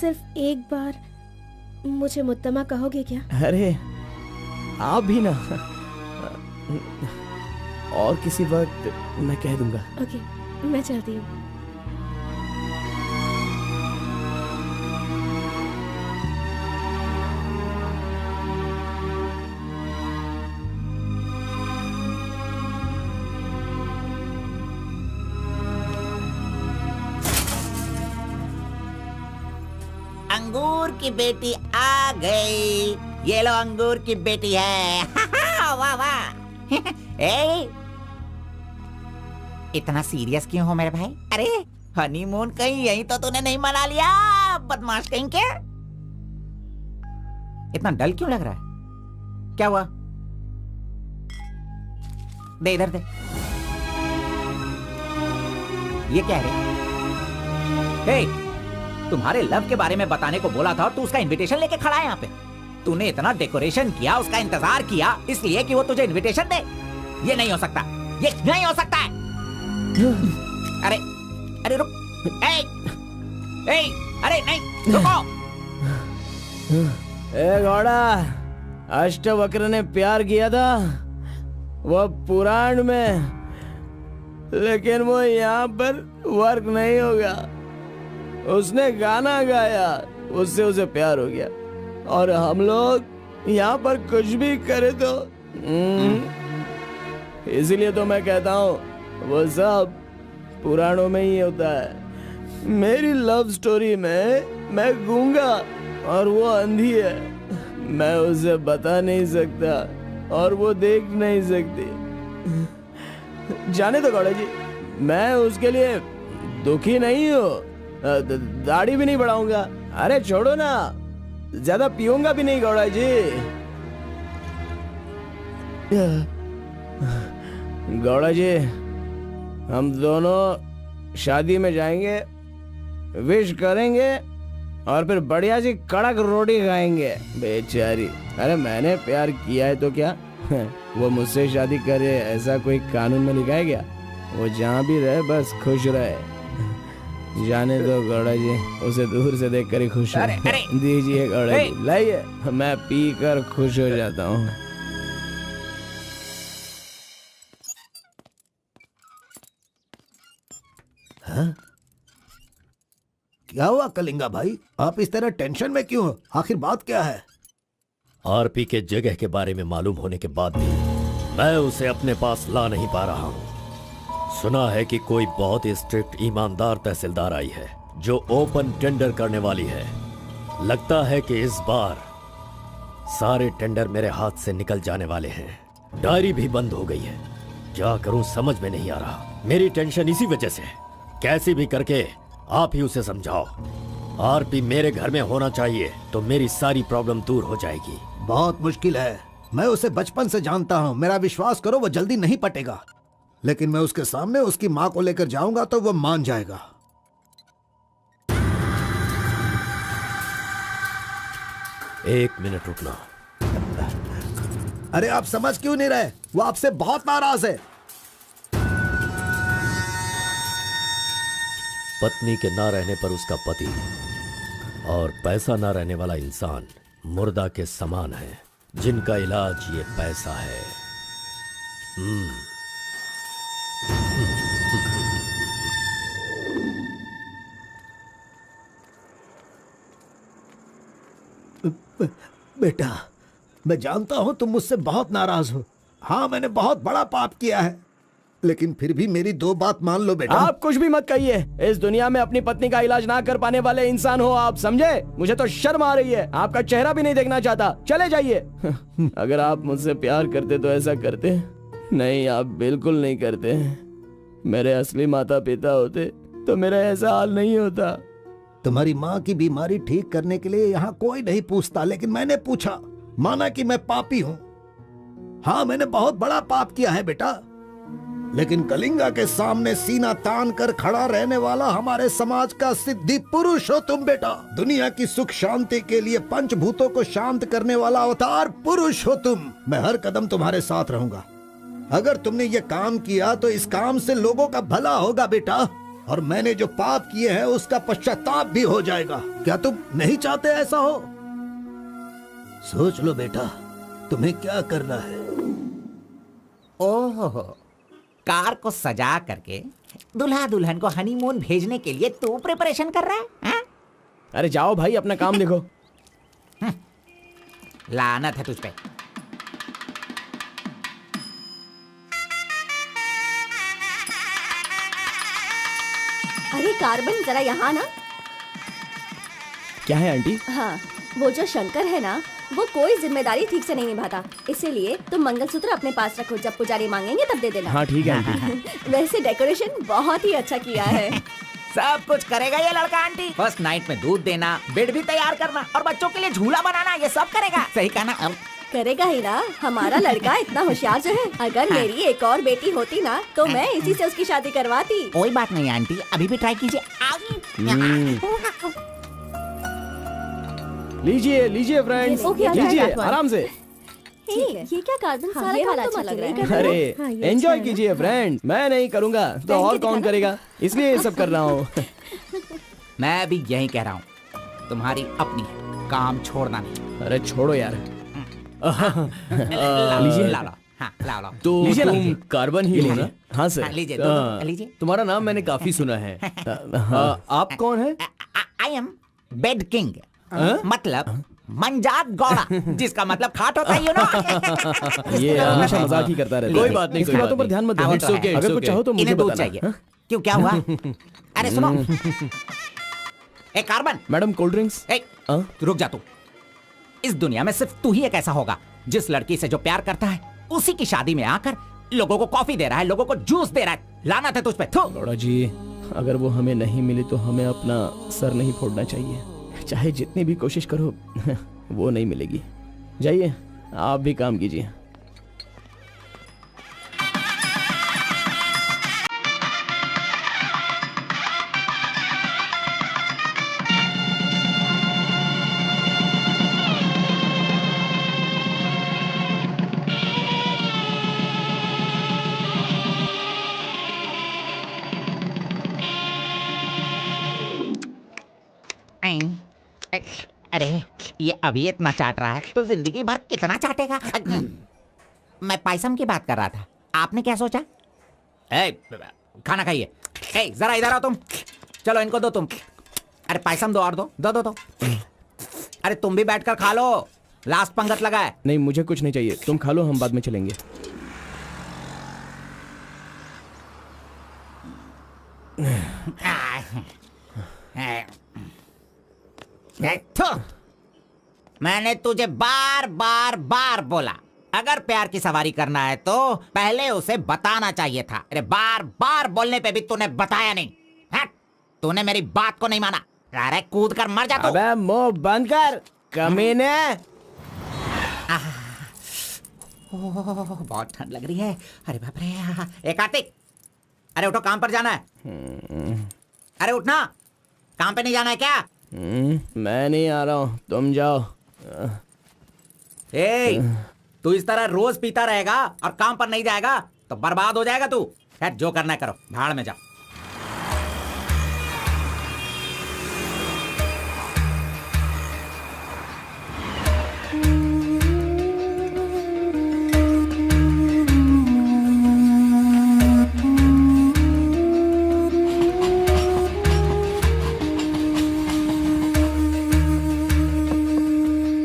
सिर्फ एक बार मुझे मुत्तमा कहोगे क्या? अरे आप भी ना, और किसी वक्त मैं कह दूंगा। ओके, मैं चलती हूँ। अंगूर की बेटी आ गई। ये लो अंगूर की बेटी है। वाह वाह। ए, इतना सीरियस क्यों हो मेरे भाई? अरे हनीमून कहीं यहीं तो तूने नहीं मना लिया, बदमाश कहीं के। इतना डल क्यों लग रहा है? क्या हुआ? दे इधर दे। ये क्या है? हे, तुम्हारे लव के बारे में बताने को बोला था और तू उसका इनविटेशन लेके खड़ा है यहाँ पे। तूने इतना डेकोरेशन किया, उसका इंतजार किया इसलिए कि वो तुझे इनविटेशन दे। ये नहीं हो सकता, ये नहीं हो सकता है। अरे अरे रुक, अरे नहीं रुको। ए घोड़ा, अष्टवक्र ने प्यार किया था वो पुराण में, लेकिन वो यहाँ पर वर्क नहीं होगा। उसने गाना गाया, उससे उसे प्यार हो गया, और हम लोग यहाँ पर कुछ भी करे तो इसीलिए तो मैं कहता हूँ वो सब पुराणों में ही होता है। मेरी लव स्टोरी में मैं गूंगा और वो अंधी है। मैं उसे बता नहीं सकता और वो देख नहीं सकती। जाने दो गौड़ा जी, मैं उसके लिए दुखी नहीं हूँ, दाढ़ी भी नहीं बढ़ाऊंगा। अरे छोड़ो ना, ज्यादा पीऊंगा भी नहीं गौड़ा जी। गौड़ा जी, हम दोनों शादी में जाएंगे, विश करेंगे और फिर बढ़िया सी कड़क रोटी खाएंगे। बेचारी, अरे मैंने प्यार किया है तो क्या वो मुझसे शादी करे ऐसा कोई कानून में लिखा है क्या? वो जहाँ भी रहे बस खुश रहे। जाने दो गौड़ा जी, उसे दूर से देखकर ही खुश हो। दीजिए गौड़ा जी, लाइए, मैं पी कर खुश हो जाता हूँ। क्या हुआ कलिंगा भाई, आप इस तरह टेंशन में क्यों हो? आखिर बात क्या है? आरपी के जगह के बारे में मालूम होने के बाद भी मैं उसे अपने पास ला नहीं पा रहा हूँ। सुना है कि कोई बहुत ही स्ट्रिक्ट ईमानदार तहसीलदार आई है जो ओपन टेंडर करने वाली है। लगता है कि इस बार सारे टेंडर मेरे हाथ से निकल जाने वाले हैं। डायरी भी बंद हो गई है, क्या करूं समझ में नहीं आ रहा। मेरी टेंशन इसी वजह से है। कैसे भी करके आप ही उसे समझाओ। आरपी मेरे घर में होना चाहिए तो मेरी सारी प्रॉब्लम दूर हो जाएगी। बहुत मुश्किल है, मैं उसे बचपन से जानता हूँ। मेरा विश्वास करो, वो जल्दी नहीं पटेगा, लेकिन मैं उसके सामने उसकी माँ को लेकर जाऊंगा तो वो मान जाएगा। एक मिनट रुकना। अरे आप समझ क्यों नहीं रहे? वो आपसे बहुत नाराज है। पत्नी के ना रहने पर उसका पति और पैसा ना रहने वाला इंसान मुर्दा के समान है, जिनका इलाज ये पैसा है। बेटा, मैं जानता हूं तुम मुझसे बहुत नाराज हो। हाँ, मैंने बहुत बड़ा पाप किया है, लेकिन फिर भी मेरी दो बात मान लो बेटा। आप कुछ भी मत कहिए। इस दुनिया में अपनी पत्नी का इलाज ना कर पाने वाले इंसान हो आप, समझे? मुझे तो शर्म आ रही है, आपका चेहरा भी नहीं देखना चाहता। चले जाइए। अगर आप मुझसे प्यार करते तो ऐसा करते। नहीं, आप बिल्कुल नहीं करते। मेरे असली माता पिता होते तो मेरा ऐसा हाल नहीं होता। तुम्हारी माँ की बीमारी ठीक करने के लिए यहाँ कोई नहीं पूछता, लेकिन मैंने पूछा, माना कि मैं पापी हूँ। हाँ, मैंने बहुत बड़ा पाप किया है बेटा, लेकिन कलिंगा के सामने सीना तान कर खड़ा रहने वाला हमारे समाज का सिद्धि पुरुष हो तुम बेटा। दुनिया की सुख शांति के लिए पंचभूतों को शांत करने वाला अवतार पुरुष हो तुम। मैं हर कदम तुम्हारे साथ रहूंगा। अगर तुमने ये काम किया तो इस काम से लोगों का भला होगा बेटा, और मैंने जो पाप किए हैं उसका पश्चाताप भी हो जाएगा। क्या तुम नहीं चाहते ऐसा हो? सोच लो बेटा, तुम्हें क्या करना है। ओहो, कार को सजा करके दुल्हा दुल्हन को हनीमून भेजने के लिए तू प्रिपरेशन कर रहा है, हाँ? अरे जाओ भाई, अपना काम देखो। लानत है तुझ पे। अरे कार्बन, जरा यहाँ ना। क्या है आंटी? हाँ, वो जो शंकर है ना, वो कोई जिम्मेदारी ठीक से नहीं निभाता। इसीलिए तुम मंगलसूत्र अपने पास रखो, जब पुजारी मांगेंगे तब दे देना। हाँ ठीक है आंटी। वैसे डेकोरेशन बहुत ही अच्छा किया है। सब कुछ करेगा ये लड़का आंटी। फर्स्ट नाइट में दूध देना, बेड भी तैयार करना और बच्चों के लिए झूला बनाना, ये सब करेगा। सही कहा ना? करेगा ही ना, हमारा लड़का इतना होशियार जो है। अगर मेरी एक और बेटी होती ना तो मैं इसी से उसकी शादी करवाती। कोई बात नहीं आंटी, अभी भी ट्राई कीजिए। लीजिए लीजिए फ्रेंड्स, ओके, लीजिए आराम से। ये क्या कार्बन, हाँ, सारा ये काम वाला तो अच्छा मत लग रहा नहीं है। कर रहे हो। अरे हाँ, ये एंजॉय अच्छा है। कीजिए फ्रेंड्स, मैं नहीं करूंगा तो पहन और के कौन दिखाना। करेगा, इसलिए ये सब कर रहा हूँ। मैं भी यही कह रहा हूँ, तुम्हारी अपनी काम छोड़ना नहीं। अरे छोड़ो यार। लीजिए, ला लो। हाँ, ला लो। तो लीजिए ना, तुम लीजिए। कार्बन ही हो ना? हाँ सर। हाँ, लीजिए, लीजिए। तुम्हारा नाम मैंने काफी सुना है। आप कौन है? आई एम बेड किंग, मतलब मंजात गौड़ा, जिसका मतलब खाट होता है, you know? ये हमेशा मजाक ही करता रहता है। कोई बात नहीं, इसकी कोई बातों बात पर ध्यान मत नहीं। देना। It's okay, अगर कुछ चाहो तो मुझे इन्हें दूध बताना। चाहिए। हाँ? क्यों, क्या हुआ? अरे सुनो, ए कार्बन, मैडम कोल्ड ड्रिंक्स। ए, रुक जा तू। इस दुनिया में सिर्फ तू ही एक ऐसा होगा जिस लड़की से जो प्यार करता है उसी की शादी में आकर लोगों को कॉफी दे रहा है, लोगों को जूस दे रहा है। लानत है तुझ पे। थू। गौड़ा जी, अगर वो हमें नहीं मिली तो हमें अपना सर नहीं फोड़ना चाहिए। चाहे जितनी भी कोशिश करो वो नहीं मिलेगी। जाइए, आप भी काम कीजिए। अरे ये अभी इतना चाट रहा है तो जिंदगी भर कितना चाटेगा। मैं पायसम की बात कर रहा था, आपने क्या सोचा? खाना खाइए। जरा इधर आओ तुम। चलो इनको दो तुम। अरे पायसम दो और दो दो दो दो। अरे तुम भी बैठकर खा लो, लास्ट पंगत लगा है। नहीं, मुझे कुछ नहीं चाहिए, तुम खा लो, हम बाद में चलेंगे। मैंने तुझे बार बार बार बोला, अगर प्यार की सवारी करना है तो पहले उसे बताना चाहिए था। अरे बार बार बोलने पे भी तूने बताया नहीं। हट, तूने मेरी बात को नहीं माना। अरे कूद कर मर जा तू। अबे मुंह बंद कर कमीने। बहुत ठंड लग रही है। अरे बाप रे। कार्तिक, अरे उठो, काम पर जाना है। अरे उठना, काम पे नहीं जाना है क्या? मैं नहीं आ रहा हूँ, तुम जाओ। तू इस तरह रोज पीता रहेगा और काम पर नहीं जाएगा तो बर्बाद हो जाएगा तू। खैर जो करना है करो, भाड़ में जाओ।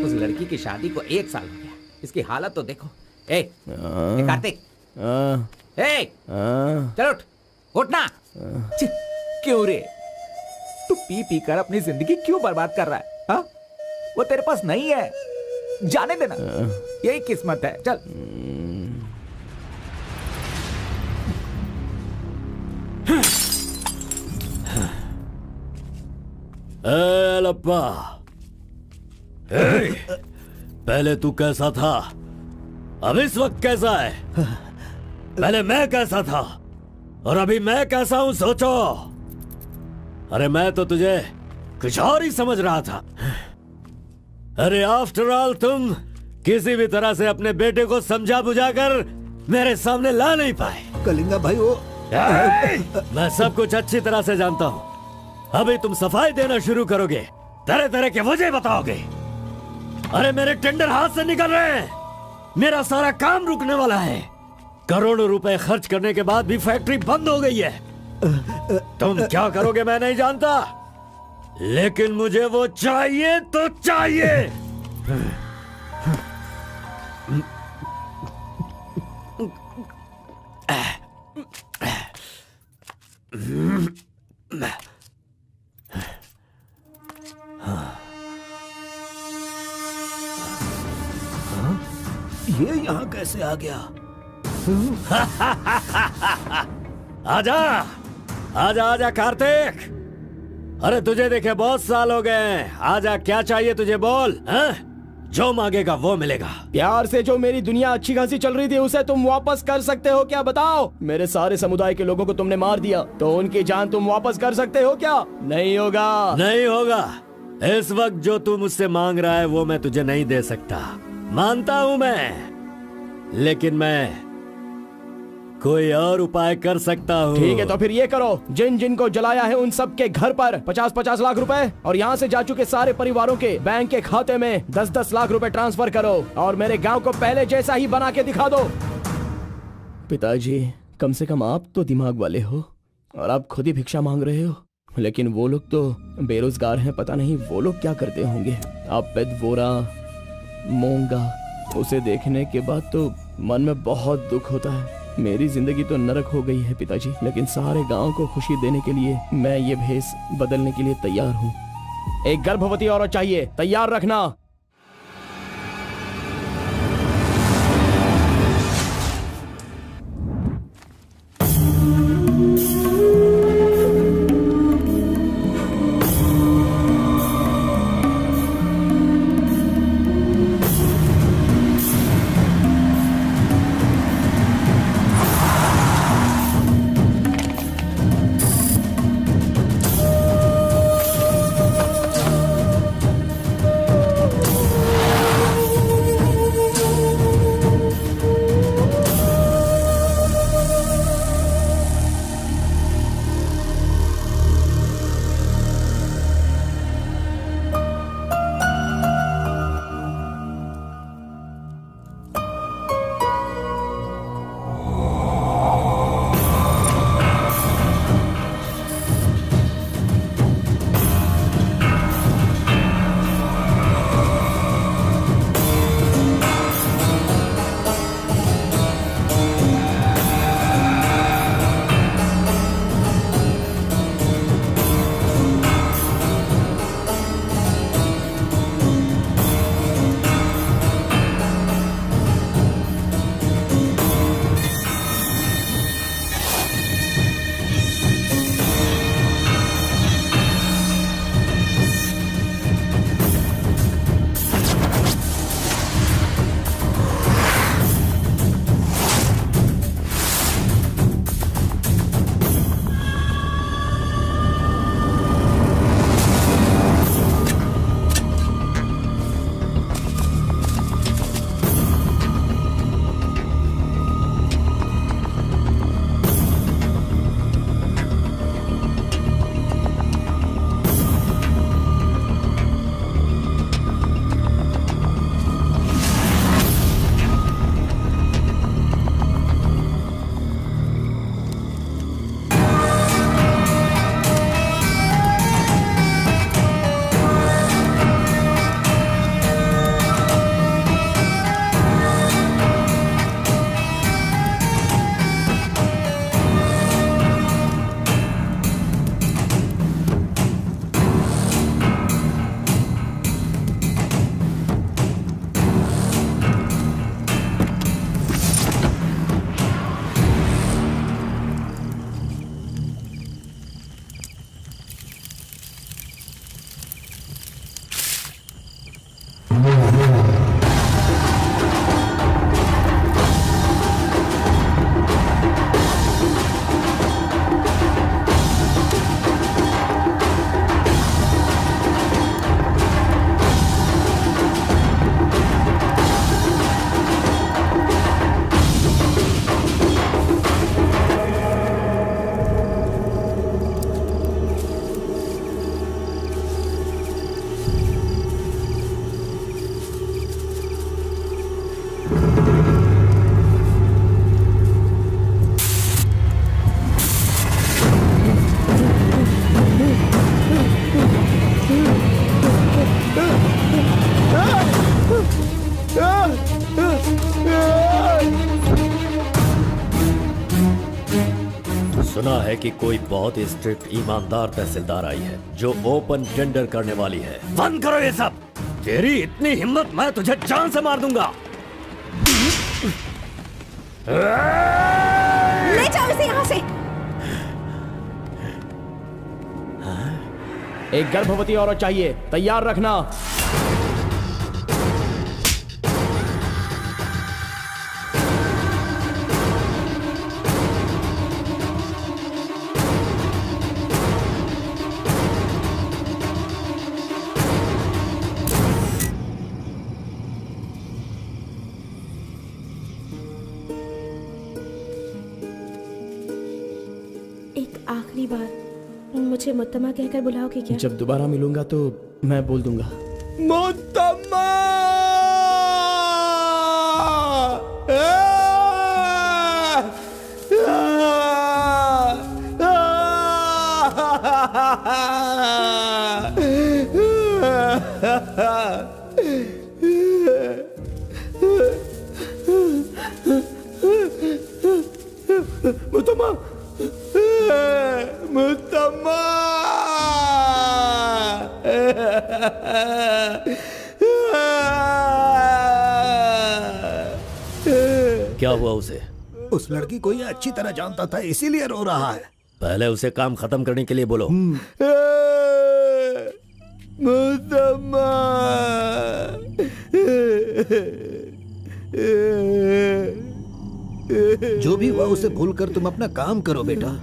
उस लड़की की शादी को 1 साल हो गया, इसकी हालत तो देखो। ए कार्तिक, चल उठ, उठना। क्यों रे? तू पी पी कर अपनी जिंदगी क्यों बर्बाद कर रहा है? हाँ? वो तेरे पास नहीं है, जाने देना, यही किस्मत है। चल। लप्पा, पहले तू कैसा था, अब इस वक्त कैसा है? पहले मैं कैसा था और अभी मैं कैसा हूं, सोचो। अरे मैं तो तुझे कुछ और ही समझ रहा था। अरे आफ्टर ऑल तुम किसी भी तरह से अपने बेटे को समझा बुझाकर मेरे सामने ला नहीं पाए। कलिंगा भाई वो मैं सब कुछ अच्छी तरह से जानता हूँ। अभी तुम सफाई देना शुरू करोगे, तरह तरह के वजह बताओगे। अरे मेरे टेंडर हाथ से निकल रहे हैं, मेरा सारा काम रुकने वाला है। करोड़ों रुपए खर्च करने के बाद भी फैक्ट्री बंद हो गई है। तुम क्या करोगे मैं नहीं जानता, लेकिन मुझे वो चाहिए तो चाहिए। ये यहाँ कैसे आ गया? आजा आजा आजा कार्तिक, अरे तुझे देखे बहुत साल हो गए। आजा, क्या चाहिए तुझे, बोल। जो मांगेगा वो मिलेगा। प्यार से जो मेरी दुनिया अच्छी खासी चल रही थी उसे तुम वापस कर सकते हो क्या, बताओ? मेरे सारे समुदाय के लोगों को तुमने मार दिया, तो उनकी जान तुम वापस कर सकते हो क्या? नहीं होगा। नहीं होगा। इस वक्त जो तू मुझसे मांग रहा है वो मैं तुझे नहीं दे सकता, मानता हूं मैं, लेकिन मैं कोई और उपाय कर सकता हूँ। ठीक है, तो फिर ये करो, जिन जिन को जलाया है उन सब के घर पर 50-50 लाख रुपए और यहाँ से जा चुके सारे परिवारों के बैंक के खाते में 10-10 लाख रुपए ट्रांसफर करो और मेरे गांव को पहले जैसा ही बना के दिखा दो। पिताजी, कम से कम आप तो दिमाग वाले हो और आप खुद ही भिक्षा मांग रहे हो, लेकिन वो लोग तो बेरोजगार हैं, पता नहीं वो लोग क्या करते होंगे। आप पेदवोरा मोंगा, उसे देखने के बाद तो मन में बहुत दुख होता है। मेरी जिंदगी तो नरक हो गई है पिताजी, लेकिन सारे गांव को खुशी देने के लिए मैं ये भेष बदलने के लिए तैयार हूँ। एक गर्भवती औरत चाहिए, तैयार रखना। सुना है कि कोई बहुत ही स्ट्रिक्ट ईमानदार तहसीलदार आई है जो ओपन टेंडर करने वाली है। बंद करो ये सब। तेरी इतनी हिम्मत, मैं तुझे जान से मार दूंगा। ले जाओ इसे यहाँ से। एक गर्भवती औरत चाहिए, तैयार रखना। एक आखिरी बार मुझे मुत्तमा कहकर बुलाओगे क्या? जब दोबारा मिलूंगा तो मैं बोल दूंगा। मुत्तम्मा! मुत्तम्मा! मुत्तम्मा! क्या हुआ उसे? उस लड़की को ये अच्छी तरह जानता था, इसीलिए रो रहा है। पहले उसे काम खत्म करने के लिए बोलो। मुत्तम्मा! जो भी हुआ उसे भूलकर तुम अपना काम करो बेटा।